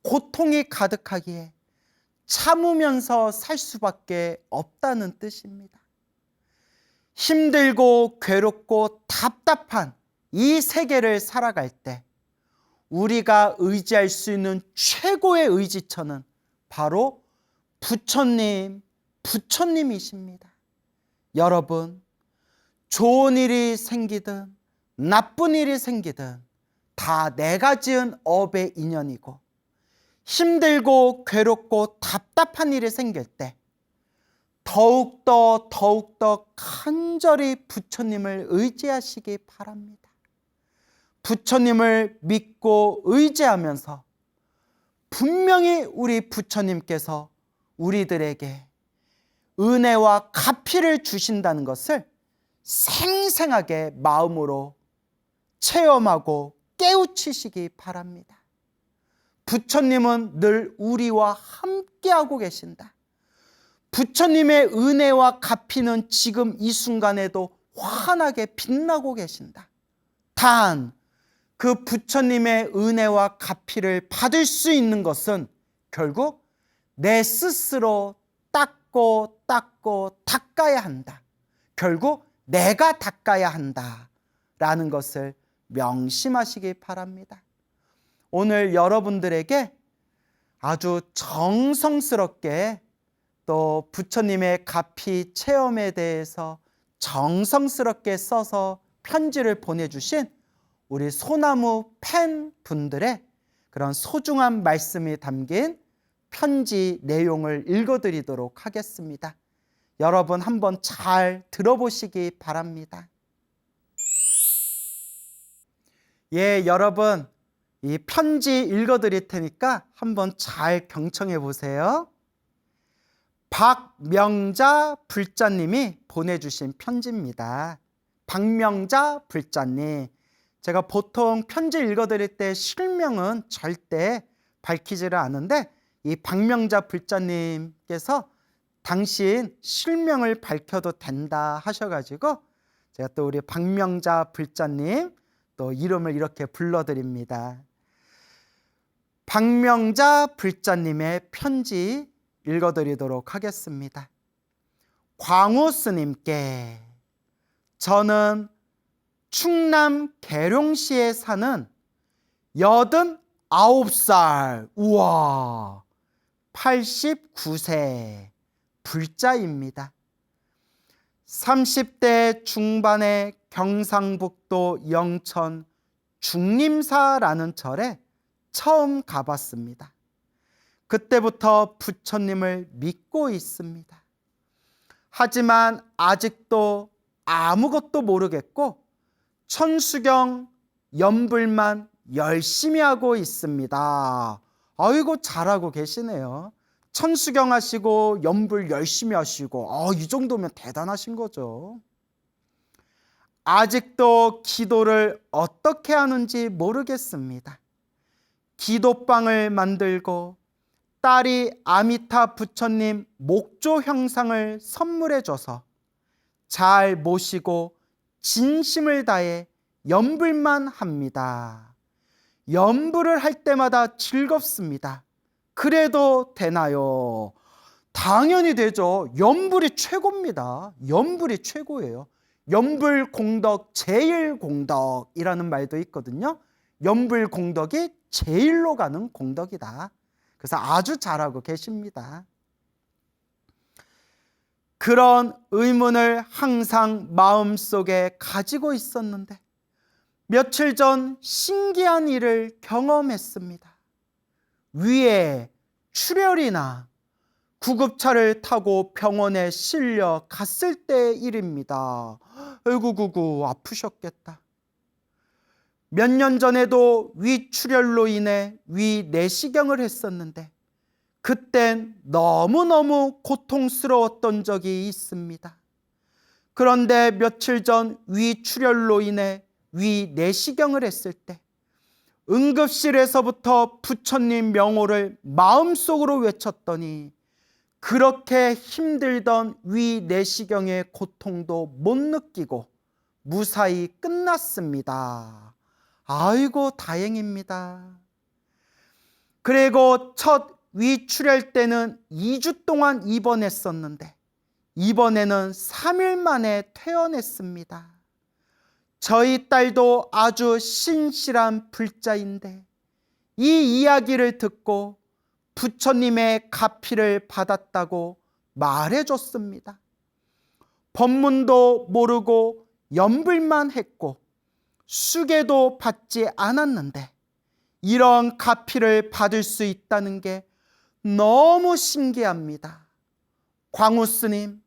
고통이 가득하기에 참으면서 살 수밖에 없다는 뜻입니다. 힘들고 괴롭고 답답한 이 세계를 살아갈 때 우리가 의지할 수 있는 최고의 의지처는 바로 부처님, 부처님이십니다. 여러분, 좋은 일이 생기든 나쁜 일이 생기든 다 내가 지은 업의 인연이고, 힘들고 괴롭고 답답한 일이 생길 때 더욱더 간절히 부처님을 의지하시기 바랍니다. 부처님을 믿고 의지하면서 분명히 우리 부처님께서 우리들에게 은혜와 가피를 주신다는 것을 생생하게 마음으로 체험하고 깨우치시기 바랍니다. 부처님은 늘 우리와 함께하고 계신다. 부처님의 은혜와 가피는 지금 이 순간에도 환하게 빛나고 계신다. 단, 그 부처님의 은혜와 가피를 받을 수 있는 것은 결국 내 스스로 닦고 닦아야 한다. 결국 내가 닦아야 한다. 라는 것을 명심하시기 바랍니다. 오늘 여러분들에게 아주 정성스럽게 또 부처님의 가피 체험에 대해서 정성스럽게 써서 편지를 보내주신 우리 소나무 팬 분들의 그런 소중한 말씀이 담긴 편지 내용을 읽어드리도록 하겠습니다. 여러분 한번 잘 들어보시기 바랍니다. 예, 여러분 이 편지 읽어드릴 테니까 한번 잘 경청해 보세요. 박명자 불자님이 보내주신 편지입니다. 박명자 불자님, 제가 보통 편지 읽어드릴 때 실명은 절대 밝히지를 않은데 이 박명자 불자님께서 당신 실명을 밝혀도 된다 하셔가지고 제가 또 우리 박명자 불자님 또 이름을 이렇게 불러드립니다. 박명자 불자님의 편지 읽어드리도록 하겠습니다. 광우 스님께, 저는 충남 계룡시에 사는 89살, 우와, 89세 불자입니다. 30대 중반의 경상북도 영천 중림사라는 절에 처음 가봤습니다. 그때부터 부처님을 믿고 있습니다. 하지만 아직도 아무것도 모르겠고 천수경 연불만 열심히 하고 있습니다. 아이고 잘하고 계시네요. 천수경 하시고 연불 열심히 하시고 이 정도면 대단하신 거죠. 아직도 기도를 어떻게 하는지 모르겠습니다. 기도방을 만들고 딸이 아미타 부처님 목조 형상을 선물해줘서 잘 모시고 진심을 다해 연불만 합니다. 연불을 할 때마다 즐겁습니다. 그래도 되나요? 당연히 되죠. 연불이 최고입니다. 연불이 최고예요. 연불 공덕 제일 공덕이라는 말도 있거든요. 연불 공덕이 제일로 가는 공덕이다. 그래서 아주 잘하고 계십니다. 그런 의문을 항상 마음속에 가지고 있었는데 며칠 전 신기한 일을 경험했습니다. 위에 출혈이나 구급차를 타고 병원에 실려 갔을 때의 일입니다. 아이고 아프셨겠다. 몇 년 전에도 위출혈로 인해 위내시경을 했었는데 그땐 너무너무 고통스러웠던 적이 있습니다. 그런데 며칠 전 위출혈로 인해 위내시경을 했을 때 응급실에서부터 부처님 명호를 마음속으로 외쳤더니 그렇게 힘들던 위내시경의 고통도 못 느끼고 무사히 끝났습니다. 아이고 다행입니다. 그리고 첫 위출혈 때는 2주 동안 입원했었는데 이번에는 3일 만에 퇴원했습니다. 저희 딸도 아주 신실한 불자인데 이 이야기를 듣고 부처님의 가피를 받았다고 말해줬습니다. 법문도 모르고 염불만 했고 수계도 받지 않았는데 이런 가피를 받을 수 있다는 게 너무 신기합니다. 광우스님,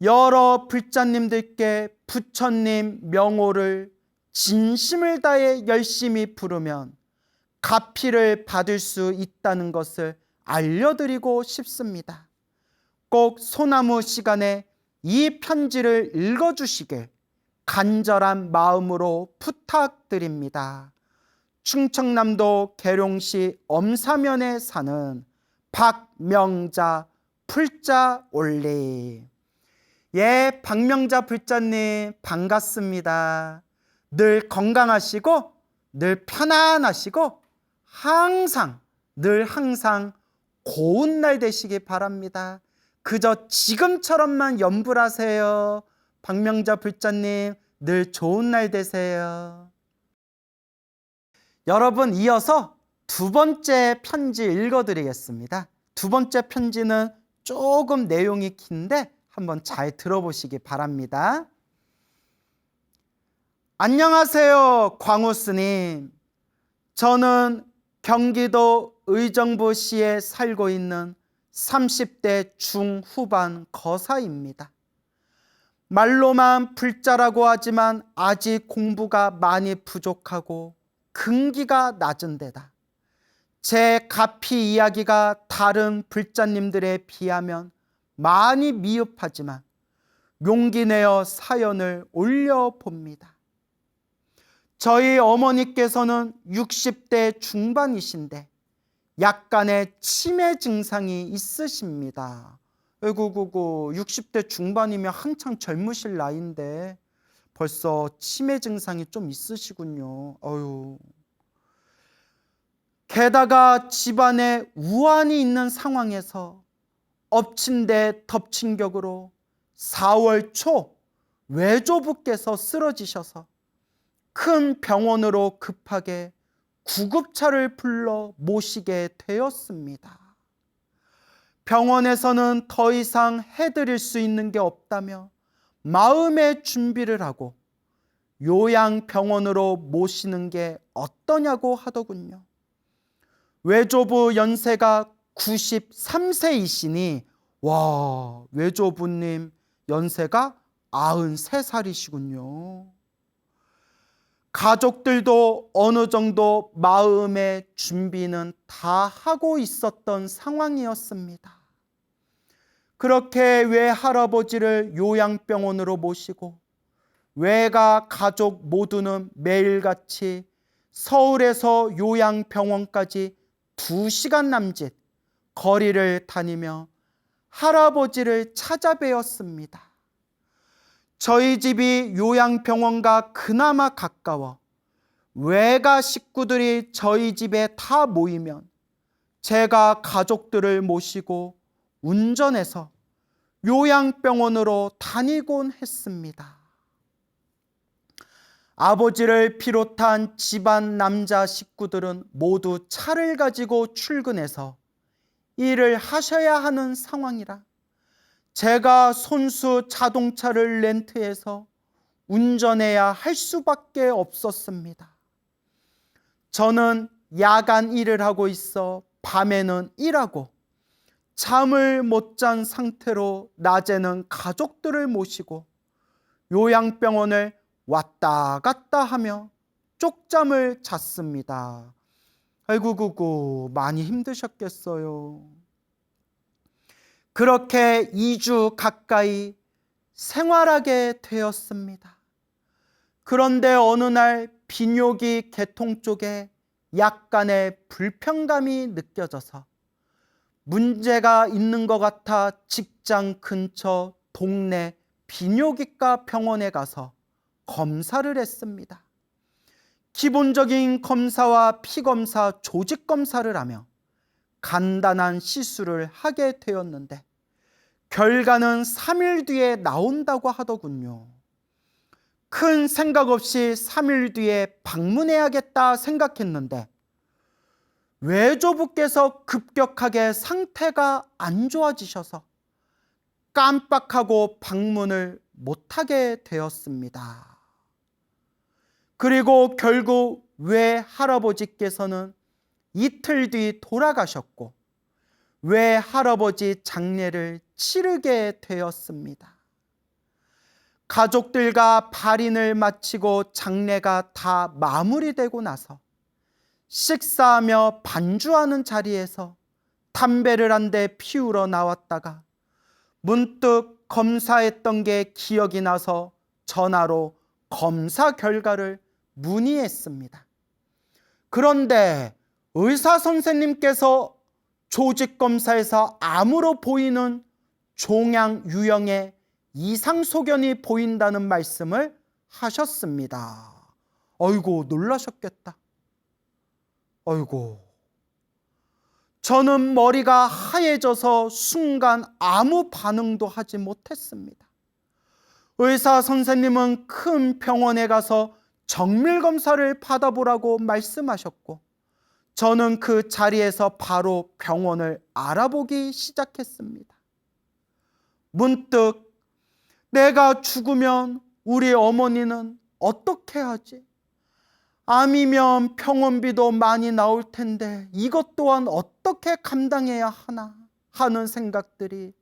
여러 불자님들께 부처님 명호를 진심을 다해 열심히 부르면 가피를 받을 수 있다는 것을 알려드리고 싶습니다. 꼭 소나무 시간에 이 편지를 읽어주시길 간절한 마음으로 부탁드립니다. 충청남도 계룡시 엄사면에 사는 박명자 불자 올리. 예, 박명자 불자님 반갑습니다. 늘 건강하시고 늘 편안하시고 늘 항상 고운 날 되시기 바랍니다. 그저 지금처럼만 염불하세요. 박명자 불자님 늘 좋은 날 되세요. 여러분, 이어서 두 번째 편지 읽어드리겠습니다. 두 번째 편지는 조금 내용이 긴데 한번 잘 들어보시기 바랍니다. 안녕하세요, 광우스님. 저는 경기도 의정부시에 살고 있는 30대 중후반 거사입니다. 말로만 불자라고 하지만 아직 공부가 많이 부족하고 근기가 낮은 데다 제 가피 이야기가 다른 불자님들에 비하면 많이 미흡하지만 용기 내어 사연을 올려봅니다. 저희 어머니께서는 60대 중반이신데 약간의 치매 증상이 있으십니다. 아이고, 60대 중반이면 한창 젊으실 나이인데 벌써 치매 증상이 좀 있으시군요. 어휴. 게다가 집안에 우환이 있는 상황에서 엎친 데 덮친 격으로 4월 초 외조부께서 쓰러지셔서 큰 병원으로 급하게 구급차를 불러 모시게 되었습니다. 병원에서는 더 이상 해드릴 수 있는 게 없다며 마음의 준비를 하고 요양병원으로 모시는 게 어떠냐고 하더군요. 외조부 연세가 93세이시니 와, 외조부님 연세가 93살이시군요. 가족들도 어느 정도 마음의 준비는 다 하고 있었던 상황이었습니다. 그렇게 외할아버지를 요양병원으로 모시고 외가 가족 모두는 매일같이 서울에서 요양병원까지 2시간 남짓 거리를 다니며 할아버지를 찾아뵈었습니다. 저희 집이 요양병원과 그나마 가까워 외가 식구들이 저희 집에 다 모이면 제가 가족들을 모시고 운전해서 요양병원으로 다니곤 했습니다. 아버지를 비롯한 집안 남자 식구들은 모두 차를 가지고 출근해서 일을 하셔야 하는 상황이라 제가 손수 자동차를 렌트해서 운전해야 할 수밖에 없었습니다. 저는 야간 일을 하고 있어 밤에는 일하고 잠을 못 잔 상태로 낮에는 가족들을 모시고 요양병원을 왔다 갔다 하며 쪽잠을 잤습니다. 아이고 많이 힘드셨겠어요. 그렇게 2주 가까이 생활하게 되었습니다. 그런데 어느 날 비뇨기 계통 쪽에 약간의 불편감이 느껴져서 문제가 있는 것 같아 직장 근처 동네 비뇨기과 병원에 가서 검사를 했습니다. 기본적인 검사와 피검사, 조직검사를 하며 간단한 시술을 하게 되었는데 결과는 3일 뒤에 나온다고 하더군요. 큰 생각 없이 3일 뒤에 방문해야겠다 생각했는데 외조부께서 급격하게 상태가 안 좋아지셔서 깜빡하고 방문을 못하게 되었습니다. 그리고 결국 외할아버지께서는 이틀 뒤 돌아가셨고 외할아버지 장례를 치르게 되었습니다. 가족들과 발인을 마치고 장례가 다 마무리되고 나서 식사하며 반주하는 자리에서 담배를 한 대 피우러 나왔다가 문득 검사했던 게 기억이 나서 전화로 검사 결과를 문의했습니다. 그런데 의사 선생님께서 조직검사에서 암으로 보이는 종양 유형의 이상 소견이 보인다는 말씀을 하셨습니다. 어이고 놀라셨겠다. 어이고. 저는 머리가 하얘져서 순간 아무 반응도 하지 못했습니다. 의사 선생님은 큰 병원에 가서 정밀검사를 받아보라고 말씀하셨고 저는 그 자리에서 바로 병원을 알아보기 시작했습니다. 문득 내가 죽으면 우리 어머니는 어떻게 하지? 암이면 병원비도 많이 나올 텐데 이것 또한 어떻게 감당해야 하나 하는 생각들이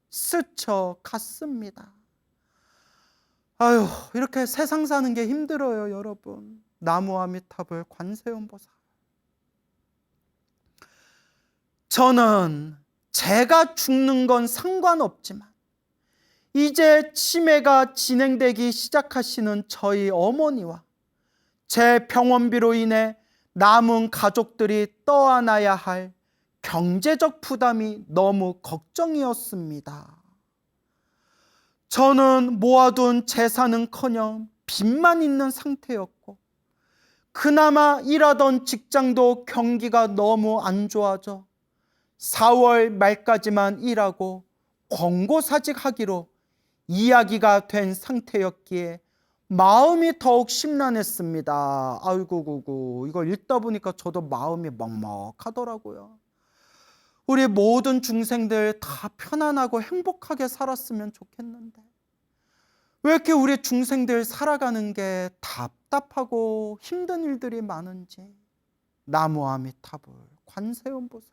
스쳐갔습니다. 아유, 이렇게 세상 사는 게 힘들어요, 여러분. 나무 아미타불 관세음보살. 저는 제가 죽는 건 상관없지만 이제 치매가 진행되기 시작하시는 저희 어머니와 제 병원비로 인해 남은 가족들이 떠안아야 할 경제적 부담이 너무 걱정이었습니다. 저는 모아둔 재산은커녕 빚만 있는 상태였고 그나마 일하던 직장도 경기가 너무 안 좋아져 4월 말까지만 일하고 권고사직하기로 이야기가 된 상태였기에 마음이 더욱 심란했습니다. 아이고 이걸 읽다 보니까 저도 마음이 먹먹하더라고요. 우리 모든 중생들 다 편안하고 행복하게 살았으면 좋겠는데 왜 이렇게 우리 중생들 살아가는 게 답답하고 힘든 일들이 많은지. 나무 아미타불 관세음보살.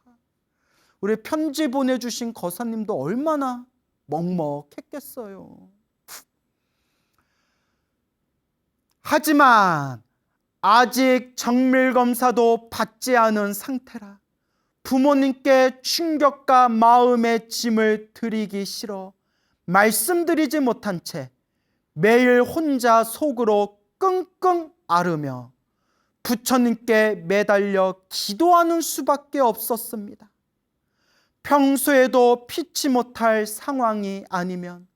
우리 편지 보내주신 거사님도 얼마나 먹먹했겠어요. 하지만 아직 정밀검사도 받지 않은 상태라 부모님께 충격과 마음의 짐을 드리기 싫어 말씀드리지 못한 채 매일 혼자 속으로 끙끙 앓으며 부처님께 매달려 기도하는 수밖에 없었습니다. 평소에도 피치 못할 상황이 아니면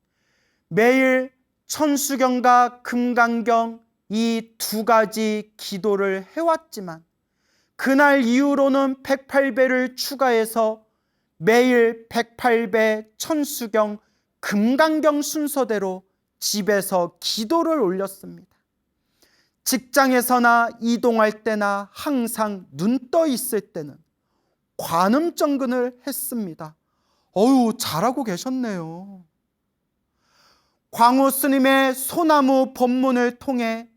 매일 천수경과 금강경 이 두 가지 기도를 해왔지만 그날 이후로는 108배를 추가해서 매일 108배 천수경 금강경 순서대로 집에서 기도를 올렸습니다. 직장에서나 이동할 때나 항상 눈 떠 있을 때는 관음정근을 했습니다. 어휴, 잘하고 계셨네요. 광우 스님의 소나무 법문을 통해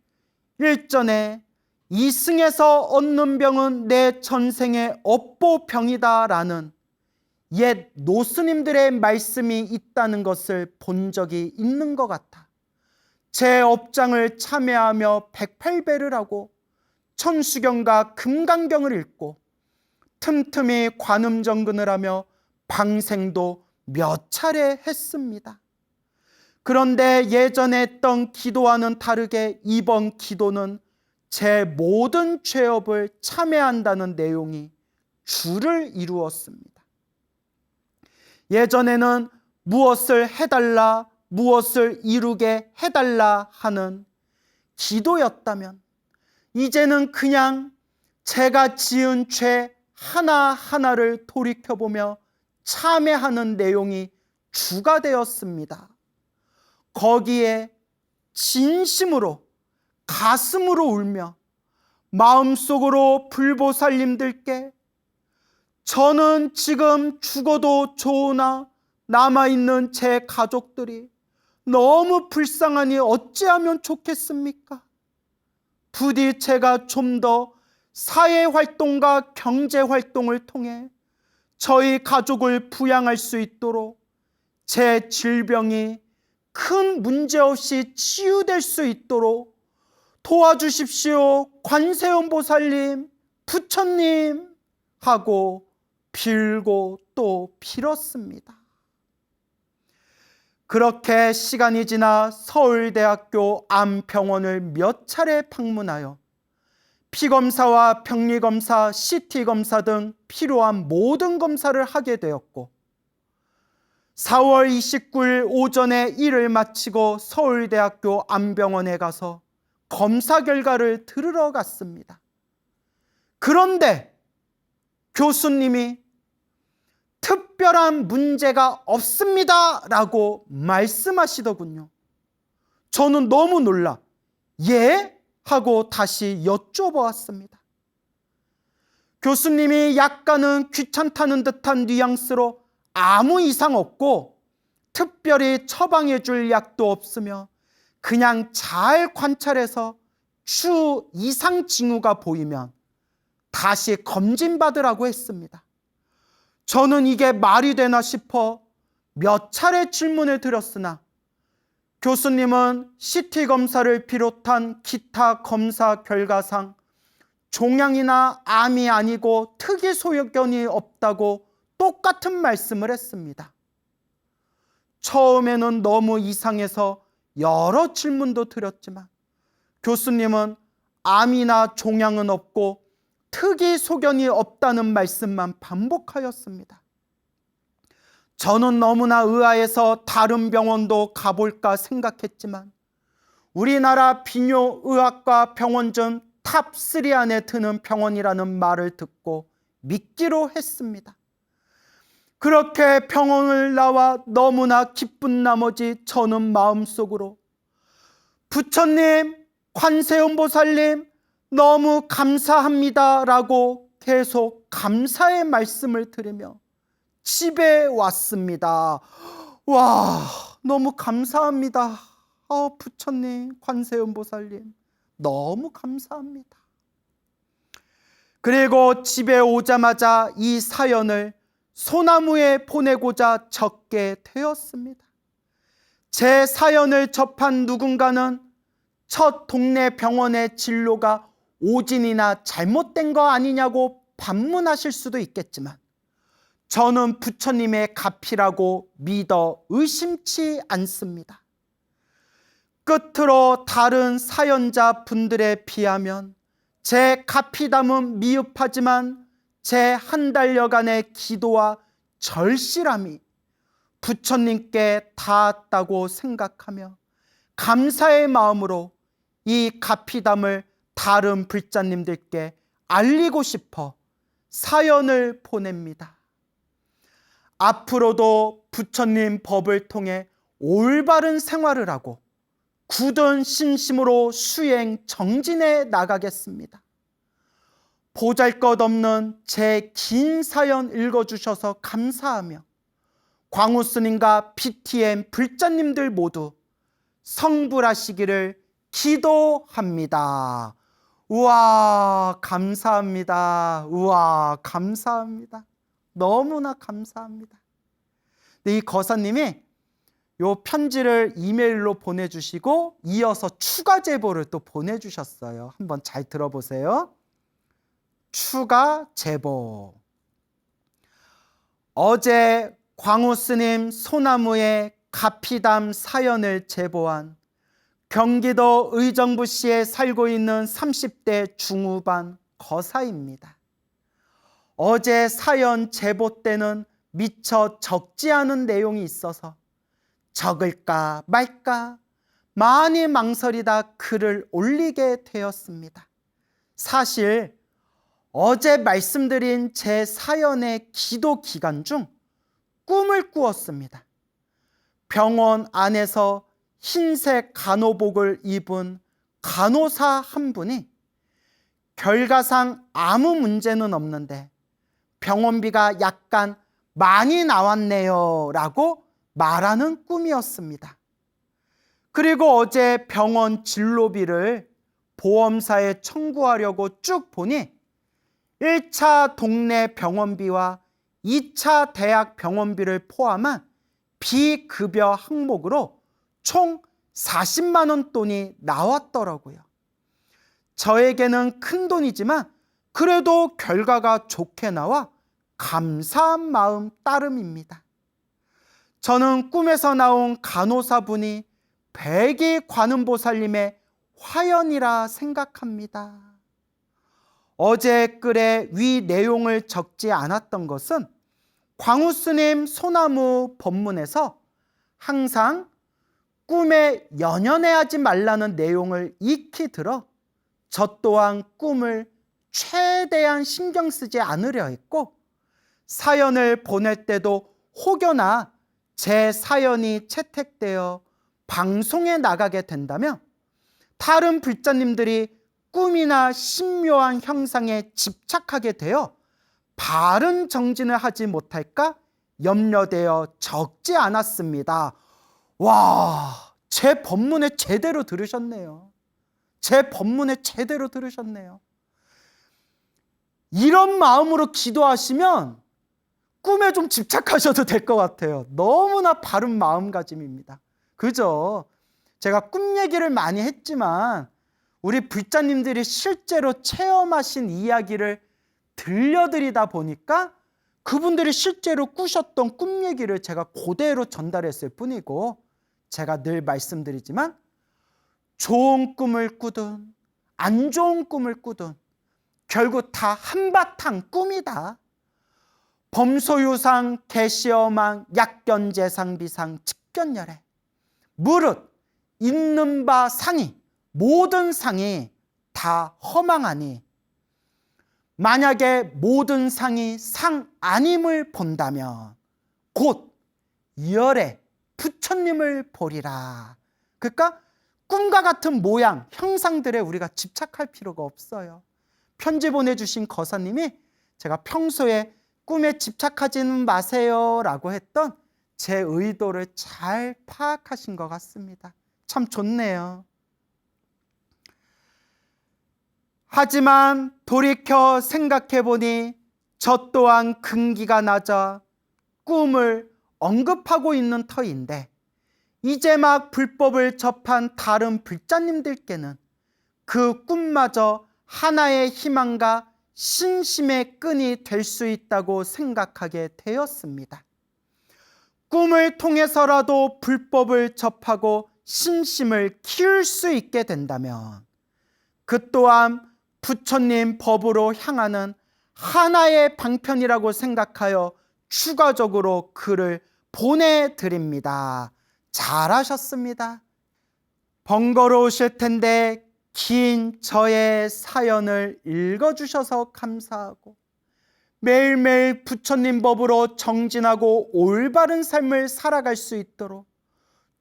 일전에 이승에서 얻는 병은 내 전생의 업보병이다라는 옛 노스님들의 말씀이 있다는 것을 본 적이 있는 것 같아 제 업장을 참여하며 108배를 하고 천수경과 금강경을 읽고 틈틈이 관음정근을 하며 방생도 몇 차례 했습니다. 그런데 예전에 했던 기도와는 다르게 이번 기도는 제 모든 죄업을 참회한다는 내용이 주를 이루었습니다. 예전에는 무엇을 해달라, 무엇을 이루게 해달라 하는 기도였다면 이제는 그냥 제가 지은 죄 하나하나를 돌이켜보며 참회하는 내용이 주가 되었습니다. 거기에 진심으로 가슴으로 울며 마음속으로 불보살님들께 저는 지금 죽어도 좋으나 남아있는 제 가족들이 너무 불쌍하니 어찌하면 좋겠습니까? 부디 제가 좀 더 사회활동과 경제활동을 통해 저희 가족을 부양할 수 있도록 제 질병이 큰 문제 없이 치유될 수 있도록 도와주십시오. 관세음보살님, 부처님 하고 빌고 또 빌었습니다. 그렇게 시간이 지나 서울대학교 암병원을 몇 차례 방문하여 피검사와 병리검사, CT검사 등 필요한 모든 검사를 하게 되었고 4월 29일 오전에 일을 마치고 서울대학교 암병원에 가서 검사 결과를 들으러 갔습니다. 그런데 교수님이 특별한 문제가 없습니다 라고 말씀하시더군요. 저는 너무 놀라 예? 하고 다시 여쭤보았습니다. 교수님이 약간은 귀찮다는 듯한 뉘앙스로 아무 이상 없고 특별히 처방해 줄 약도 없으며 그냥 잘 관찰해서 추 이상 징후가 보이면 다시 검진받으라고 했습니다. 저는 이게 말이 되나 싶어 몇 차례 질문을 드렸으나 교수님은 CT 검사를 비롯한 기타 검사 결과상 종양이나 암이 아니고 특이 소견이 없다고 똑같은 말씀을 했습니다. 처음에는 너무 이상해서 여러 질문도 드렸지만 교수님은 암이나 종양은 없고 특이 소견이 없다는 말씀만 반복하였습니다. 저는 너무나 의아해서 다른 병원도 가볼까 생각했지만 우리나라 비뇨의학과 병원 중 탑3 안에 드는 병원이라는 말을 듣고 믿기로 했습니다. 그렇게 병원을 나와 너무나 기쁜 나머지 저는 마음속으로 부처님, 관세음보살님 너무 감사합니다 라고 계속 감사의 말씀을 드리며 집에 왔습니다. 와, 너무 감사합니다. 부처님, 관세음보살님 너무 감사합니다. 그리고 집에 오자마자 이 사연을 소나무에 보내고자 적게 되었습니다. 제 사연을 접한 누군가는 첫 동네 병원의 진료가 오진이나 잘못된 거 아니냐고 반문하실 수도 있겠지만 저는 부처님의 가피라고 믿어 의심치 않습니다. 끝으로 다른 사연자 분들에 비하면 제 가피담은 미흡하지만 제 한 달여간의 기도와 절실함이 부처님께 닿았다고 생각하며 감사의 마음으로 이 가피담을 다른 불자님들께 알리고 싶어 사연을 보냅니다. 앞으로도 부처님 법을 통해 올바른 생활을 하고 굳은 신심으로 수행 정진해 나가겠습니다. 보잘것없는 제 긴 사연 읽어주셔서 감사하며 광우 스님과 BTM 불자님들 모두 성불하시기를 기도합니다. 우와, 감사합니다. 우와, 감사합니다. 너무나 감사합니다. 근데 이 거사님이 요 편지를 이메일로 보내주시고 이어서 추가 제보를 또 보내주셨어요. 한번 잘 들어보세요. 추가 제보. 어제 광우 스님 소나무에 가피담 사연을 제보한 경기도 의정부시에 살고 있는 30대 중후반 거사입니다. 어제 사연 제보 때는 미처 적지 않은 내용이 있어서 적을까 말까 많이 망설이다 글을 올리게 되었습니다. 사실 어제 말씀드린 제 사연의 기도 기간 중 꿈을 꾸었습니다. 병원 안에서 흰색 간호복을 입은 간호사 한 분이 결과상 아무 문제는 없는데 병원비가 약간 많이 나왔네요 라고 말하는 꿈이었습니다. 그리고 어제 병원 진료비를 보험사에 청구하려고 쭉 보니 1차 동네 병원비와 2차 대학 병원비를 포함한 비급여 항목으로 총 40만 원 돈이 나왔더라고요. 저에게는 큰 돈이지만 그래도 결과가 좋게 나와 감사한 마음 따름입니다. 저는 꿈에서 나온 간호사분이 백이 관음보살님의 화연이라 생각합니다. 어제 글에 위 내용을 적지 않았던 것은 광우스님 소나무 법문에서 항상 꿈에 연연해하지 말라는 내용을 익히 들어 저 또한 꿈을 최대한 신경 쓰지 않으려 했고, 사연을 보낼 때도 혹여나 제 사연이 채택되어 방송에 나가게 된다면 다른 불자님들이 꿈이나 신묘한 형상에 집착하게 되어 바른 정진을 하지 못할까 염려되어 적지 않았습니다. 와, 제 법문에 제대로 들으셨네요. 제 법문에 제대로 들으셨네요. 이런 마음으로 기도하시면 꿈에 좀 집착하셔도 될 것 같아요. 너무나 바른 마음가짐입니다. 그죠? 제가 꿈 얘기를 많이 했지만 우리 불자님들이 실제로 체험하신 이야기를 들려드리다 보니까 그분들이 실제로 꾸셨던 꿈 얘기를 제가 그대로 전달했을 뿐이고, 제가 늘 말씀드리지만 좋은 꿈을 꾸든 안 좋은 꿈을 꾸든 결국 다 한바탕 꿈이다. 범소유상 개시어망 약견재상비상 직견열애 무릇 있는 바 상이 모든 상이 다 허망하니, 만약에 모든 상이 상 아님을 본다면 곧 열애 부처님을 보리라. 그러니까 꿈과 같은 모양, 형상들에 우리가 집착할 필요가 없어요. 편지 보내주신 거사님이 제가 평소에 꿈에 집착하지는 마세요 라고 했던 제 의도를 잘 파악하신 것 같습니다. 참 좋네요. 하지만 돌이켜 생각해보니 저 또한 근기가 낮아 꿈을 언급하고 있는 터인데, 이제 막 불법을 접한 다른 불자님들께는 그 꿈마저 하나의 희망과 신심의 끈이 될 수 있다고 생각하게 되었습니다. 꿈을 통해서라도 불법을 접하고 신심을 키울 수 있게 된다면 그 또한 부처님 법으로 향하는 하나의 방편이라고 생각하여 추가적으로 글을 보내드립니다. 잘하셨습니다. 번거로우실 텐데 긴 저의 사연을 읽어주셔서 감사하고, 매일매일 부처님 법으로 정진하고 올바른 삶을 살아갈 수 있도록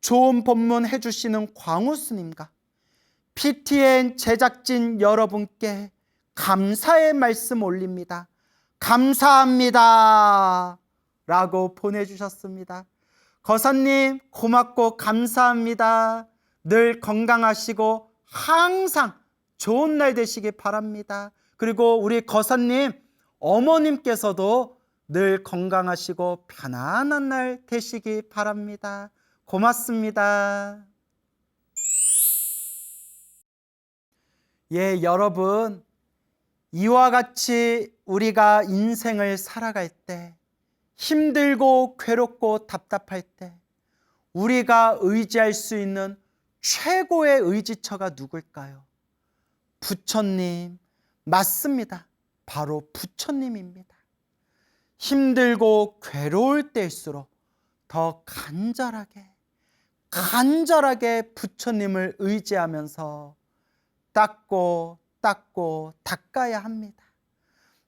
좋은 법문 해주시는 광우스님과 PTN 제작진 여러분께 감사의 말씀 올립니다. 감사합니다 라고 보내주셨습니다. 거사님 고맙고 감사합니다. 늘 건강하시고 항상 좋은 날 되시기 바랍니다. 그리고 우리 거사님 어머님께서도 늘 건강하시고 편안한 날 되시기 바랍니다. 고맙습니다. 예, 여러분, 이와 같이 우리가 인생을 살아갈 때, 힘들고 괴롭고 답답할 때 우리가 의지할 수 있는 최고의 의지처가 누굴까요? 부처님, 맞습니다. 바로 부처님입니다. 힘들고 괴로울 때일수록 더 간절하게 부처님을 의지하면서 닦고 닦아야 합니다.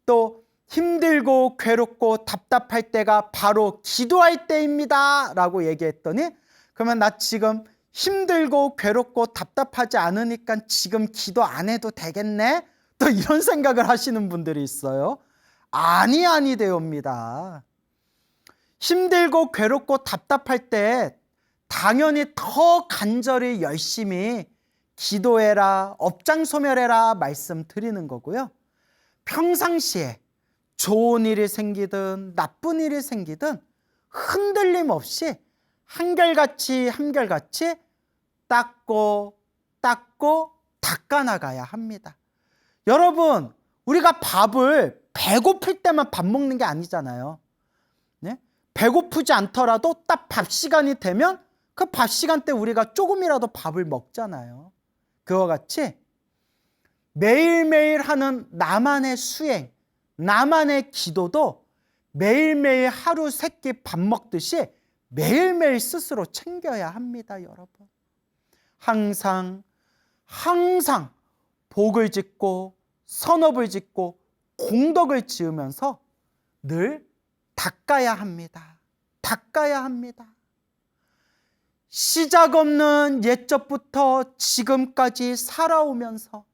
또 힘들고 괴롭고 답답할 때가 바로 기도할 때입니다 라고 얘기했더니, 그러면 나 지금 힘들고 괴롭고 답답하지 않으니까 지금 기도 안 해도 되겠네? 또 이런 생각을 하시는 분들이 있어요. 아니 되옵니다. 힘들고 괴롭고 답답할 때 당연히 더 간절히 열심히 기도해라, 업장소멸해라 말씀드리는 거고요. 평상시에 좋은 일이 생기든 나쁜 일이 생기든 흔들림 없이 한결같이 닦고 닦아나가야 합니다. 여러분, 우리가 밥을 배고플 때만 밥 먹는 게 아니잖아요. 네? 배고프지 않더라도 딱 밥 시간이 되면 그 밥 시간 때 우리가 조금이라도 밥을 먹잖아요. 그와 같이 매일매일 하는 나만의 수행, 나만의 기도도 매일매일 하루 세 끼 밥 먹듯이 매일매일 스스로 챙겨야 합니다, 여러분. 항상 복을 짓고 선업을 짓고 공덕을 지으면서 늘 닦아야 합니다. 시작 없는 옛적부터 지금까지 살아오면서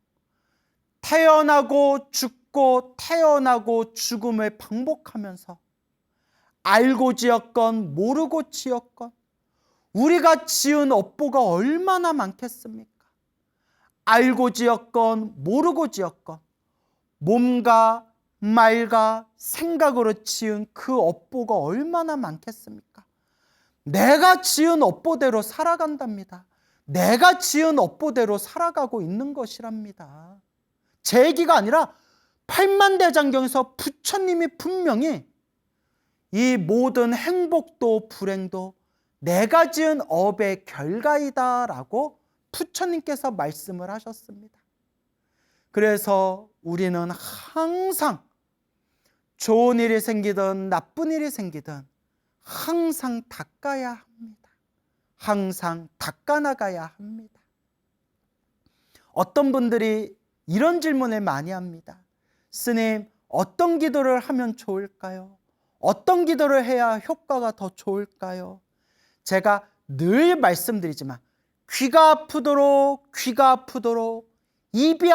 태어나고 죽고 태어나고 죽음을 반복하면서 알고 지었건 모르고 지었건 우리가 지은 업보가 얼마나 많겠습니까? 알고 지었건 모르고 지었건 몸과 말과 생각으로 지은 그 업보가 얼마나 많겠습니까? 내가 지은 업보대로 살아간답니다. 내가 지은 업보대로 살아가고 있는 것이랍니다. 제 얘기가 아니라 팔만대장경에서 부처님이 분명히 이 모든 행복도 불행도 내가 지은 업의 결과이다라고 부처님께서 말씀을 하셨습니다. 그래서 우리는 항상 좋은 일이 생기든 나쁜 일이 생기든 항상 닦아야 합니다. 항상 닦아나가야 합니다. 어떤 분들이 이런 질문을 많이 합니다. 스님, 어떤 기도를 하면 좋을까요? 어떤 기도를 해야 효과가 더 좋을까요? 제가 늘 말씀드리지만 귀가 아프도록 입이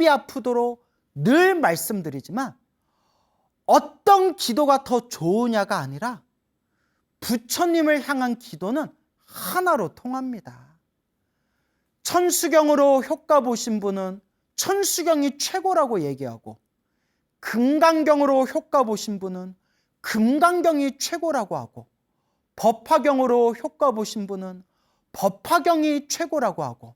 아프도록 늘 말씀드리지만 어떤 기도가 더 좋으냐가 아니라 부처님을 향한 기도는 하나로 통합니다. 천수경으로 효과 보신 분은 천수경이 최고라고 얘기하고, 금강경으로 효과 보신 분은 금강경이 최고라고 하고, 법화경으로 효과 보신 분은 법화경이 최고라고 하고,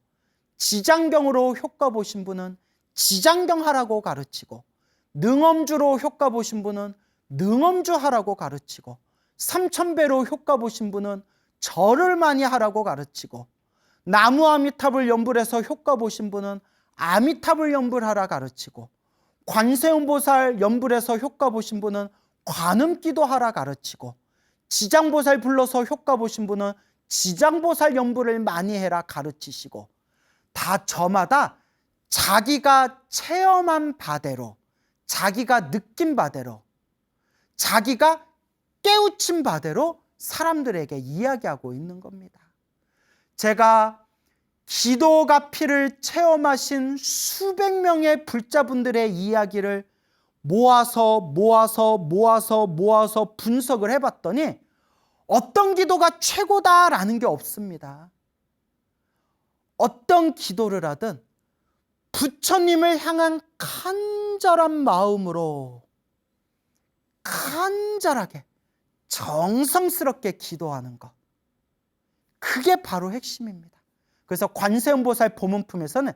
지장경으로 효과 보신 분은 지장경 하라고 가르치고, 능엄주로 효과 보신 분은 능엄주 하라고 가르치고, 삼천배로 효과 보신 분은 절을 많이 하라고 가르치고, 나무 아미탑을 연불해서 효과 보신 분은 아미탑을 연불하라 가르치고, 관세음보살 연불해서 효과 보신 분은 관음기도 하라 가르치고, 지장보살 불러서 효과 보신 분은 지장보살 연불을 많이 해라 가르치시고, 다 저마다 자기가 체험한 바대로, 자기가 느낀 바대로, 자기가 깨우친 바대로 사람들에게 이야기하고 있는 겁니다. 제가 기도가 피를 체험하신 수백 명의 불자분들의 이야기를 모아서 분석을 해봤더니 어떤 기도가 최고다라는 게 없습니다. 어떤 기도를 하든 부처님을 향한 간절한 마음으로 간절하게 정성스럽게 기도하는 것, 그게 바로 핵심입니다. 그래서 관세음보살 보문품에서는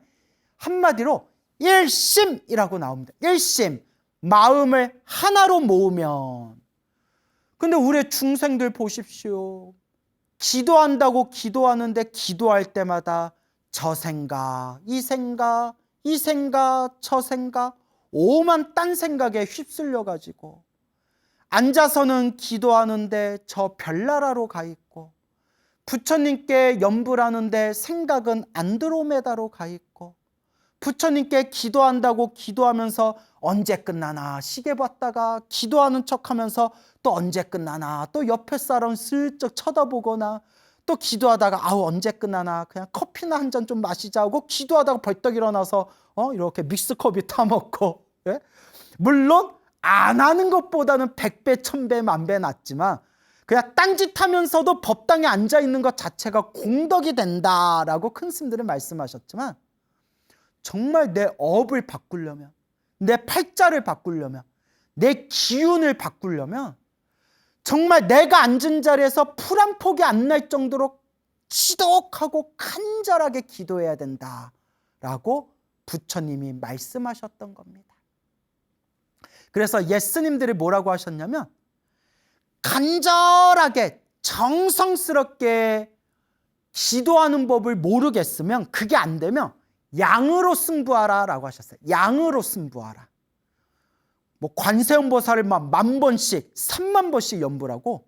한마디로 일심이라고 나옵니다. 일심, 마음을 하나로 모으면. 근데 우리 중생들 보십시오. 기도한다고 기도하는데 기도할 때마다 저 생각, 이 생각, 이 생각, 저 생각, 오만 딴 생각에 휩쓸려가지고 앉아서는 기도하는데 저 별나라로 가 있고, 부처님께 염불 하는데 생각은 안드로메다로 가 있고, 부처님께 기도한다고 기도하면서 언제 끝나나 시계 봤다가 기도하는 척하면서 또 언제 끝나나 또 옆에 사람 슬쩍 쳐다보거나, 또 기도하다가 아우 언제 끝나나 그냥 커피나 한 잔 좀 마시자 하고 기도하다가 벌떡 일어나서 이렇게 믹스커피 타먹고, 예? 물론 안 하는 것보다는 100배, 1000배, 10,000배 낫지만 그냥 딴짓하면서도 법당에 앉아있는 것 자체가 공덕이 된다라고 큰 스님들은 말씀하셨지만, 정말 내 업을 바꾸려면, 내 팔자를 바꾸려면, 내 기운을 바꾸려면 정말 내가 앉은 자리에서 풀 한 폭이 안 날 정도로 지독하고 간절하게 기도해야 된다라고 부처님이 말씀하셨던 겁니다. 그래서 예스님들이 뭐라고 하셨냐면, 간절하게 정성스럽게 기도하는 법을 모르겠으면, 그게 안 되면 양으로 승부하라 라고 하셨어요. 양으로 승부하라. 뭐 관세음보살을 막 10,000번씩 30,000번씩 염불하고,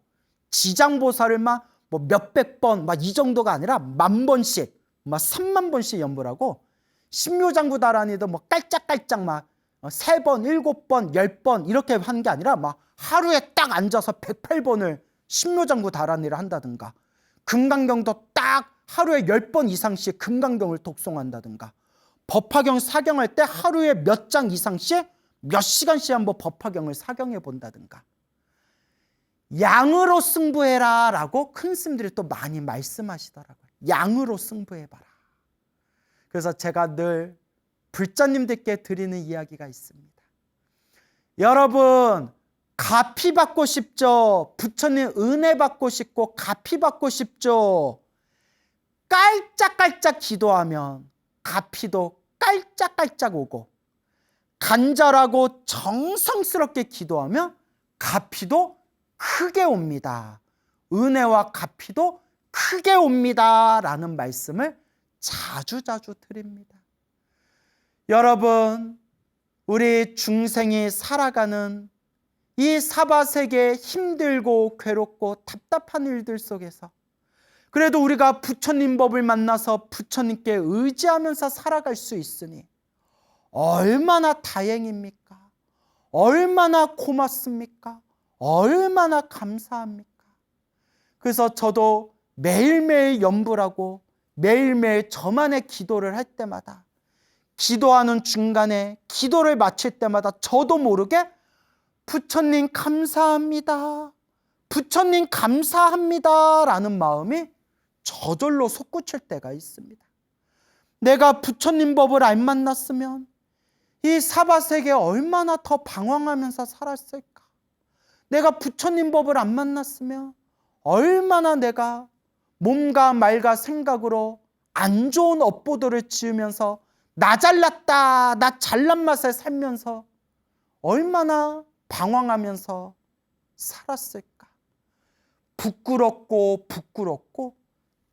지장보살을 막 뭐 몇백 번 막 이 정도가 아니라 10,000번씩 막 30,000번씩 염불하고, 신묘장구다라니도 뭐 깔짝깔짝 막 3번, 7번, 10번 이렇게 하는 게 아니라 막 하루에 딱 앉아서 108번을 신묘장구다라니를 한다든가, 금강경도 딱 하루에 10번 이상씩 금강경을 독송한다든가, 법화경 사경할 때 하루에 몇 장 이상씩 몇 시간씩 한번 법화경을 사경해 본다든가, 양으로 승부해라 라고 큰 스님들이 또 많이 말씀하시더라고요. 양으로 승부해봐라. 그래서 제가 늘 불자님들께 드리는 이야기가 있습니다. 여러분, 가피 받고 싶죠? 부처님 은혜 받고 싶고 가피 받고 싶죠? 깔짝깔짝 기도하면 가피도 깔짝깔짝 오고, 간절하고 정성스럽게 기도하면 가피도 크게 옵니다. 은혜와 가피도 크게 옵니다 라는 말씀을 자주자주 드립니다. 여러분, 우리 중생이 살아가는 이 사바세계 힘들고 괴롭고 답답한 일들 속에서 그래도 우리가 부처님 법을 만나서 부처님께 의지하면서 살아갈 수 있으니 얼마나 다행입니까? 얼마나 고맙습니까? 얼마나 감사합니까? 그래서 저도 매일매일 염불하고 매일매일 저만의 기도를 할 때마다, 기도하는 중간에 기도를 마칠 때마다 저도 모르게 부처님 감사합니다, 부처님 감사합니다 라는 마음이 저절로 솟구칠 때가 있습니다. 내가 부처님 법을 안 만났으면 이 사바세계에 얼마나 더 방황하면서 살았을까? 내가 부처님 법을 안 만났으면 얼마나 내가 몸과 말과 생각으로 안 좋은 업보도를 지으면서 나 잘났다, 나 잘난 맛에 살면서 얼마나 방황하면서 살았을까? 부끄럽고 부끄럽고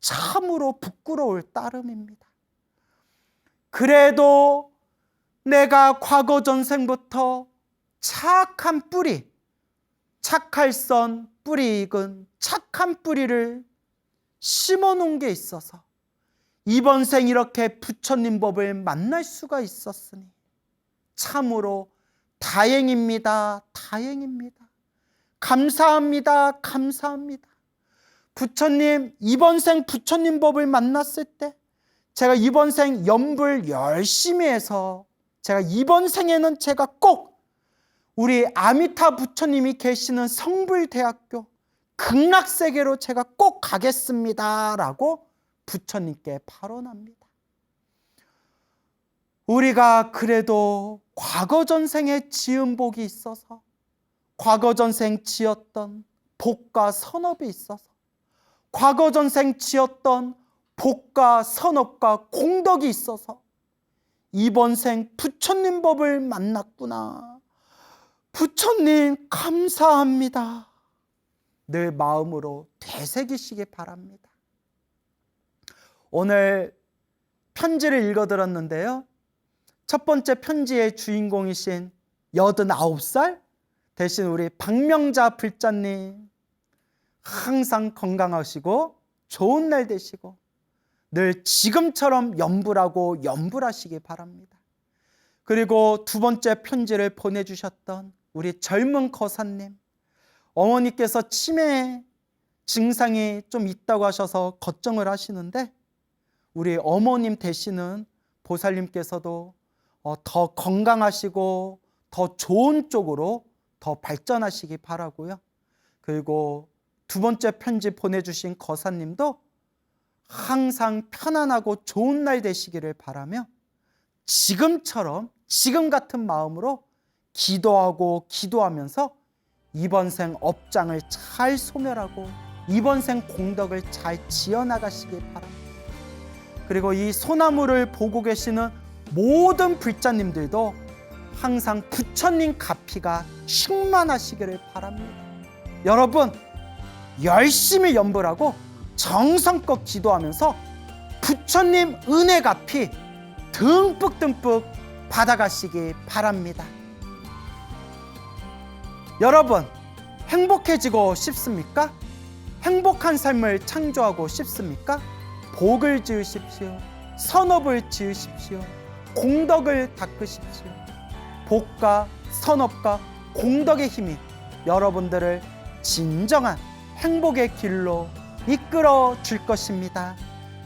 참으로 부끄러울 따름입니다. 그래도 내가 과거 전생부터 착한 뿌리, 착할선 뿌리 익은 착한 뿌리를 심어놓은 게 있어서 이번 생 이렇게 부처님 법을 만날 수가 있었으니 참으로 다행입니다. 다행입니다. 감사합니다. 감사합니다. 부처님, 이번 생 부처님 법을 만났을 때 제가 이번 생 염불 열심히 해서 제가 이번 생에는 제가 꼭 우리 아미타 부처님이 계시는 성불대학교 극락세계로 제가 꼭 가겠습니다 라고 부처님께 발언합니다. 우리가 그래도 과거 전생에 지은 복이 있어서, 과거 전생 지었던 복과 선업이 있어서 과거 전생 지었던 복과 선업과 공덕이 있어서 이번 생 부처님 법을 만났구나. 부처님 감사합니다. 늘 마음으로 되새기시기 바랍니다. 오늘 편지를 읽어드렸는데요. 첫 번째 편지의 주인공이신 89살 대신 우리 박명자 불자님 항상 건강하시고 좋은 날 되시고 늘 지금처럼 염불하고 염불하시기 바랍니다. 그리고 두 번째 편지를 보내주셨던 우리 젊은 거사님, 어머니께서 치매 증상이 좀 있다고 하셔서 걱정을 하시는데 우리 어머님 되시는 보살님께서도 더 건강하시고 더 좋은 쪽으로 더 발전하시기 바라고요. 그리고 두 번째 편지 보내주신 거사님도 항상 편안하고 좋은 날 되시기를 바라며 지금처럼 지금 같은 마음으로 기도하고 기도하면서 이번 생 업장을 잘 소멸하고 이번 생 공덕을 잘 지어나가시길 바랍니다. 그리고 이 소나무를 보고 계시는 모든 불자님들도 항상 부처님 가피가 충만하시기를 바랍니다. 여러분 열심히 염불하고 정성껏 기도하면서 부처님 은혜 갚이 듬뿍듬뿍 받아가시기 바랍니다. 여러분 행복해지고 싶습니까? 행복한 삶을 창조하고 싶습니까? 복을 지으십시오. 선업을 지으십시오. 공덕을 닦으십시오. 복과 선업과 공덕의 힘이 여러분들을 진정한 행복의 길로 이끌어 줄 것입니다.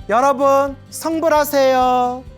여러분 성불하세요.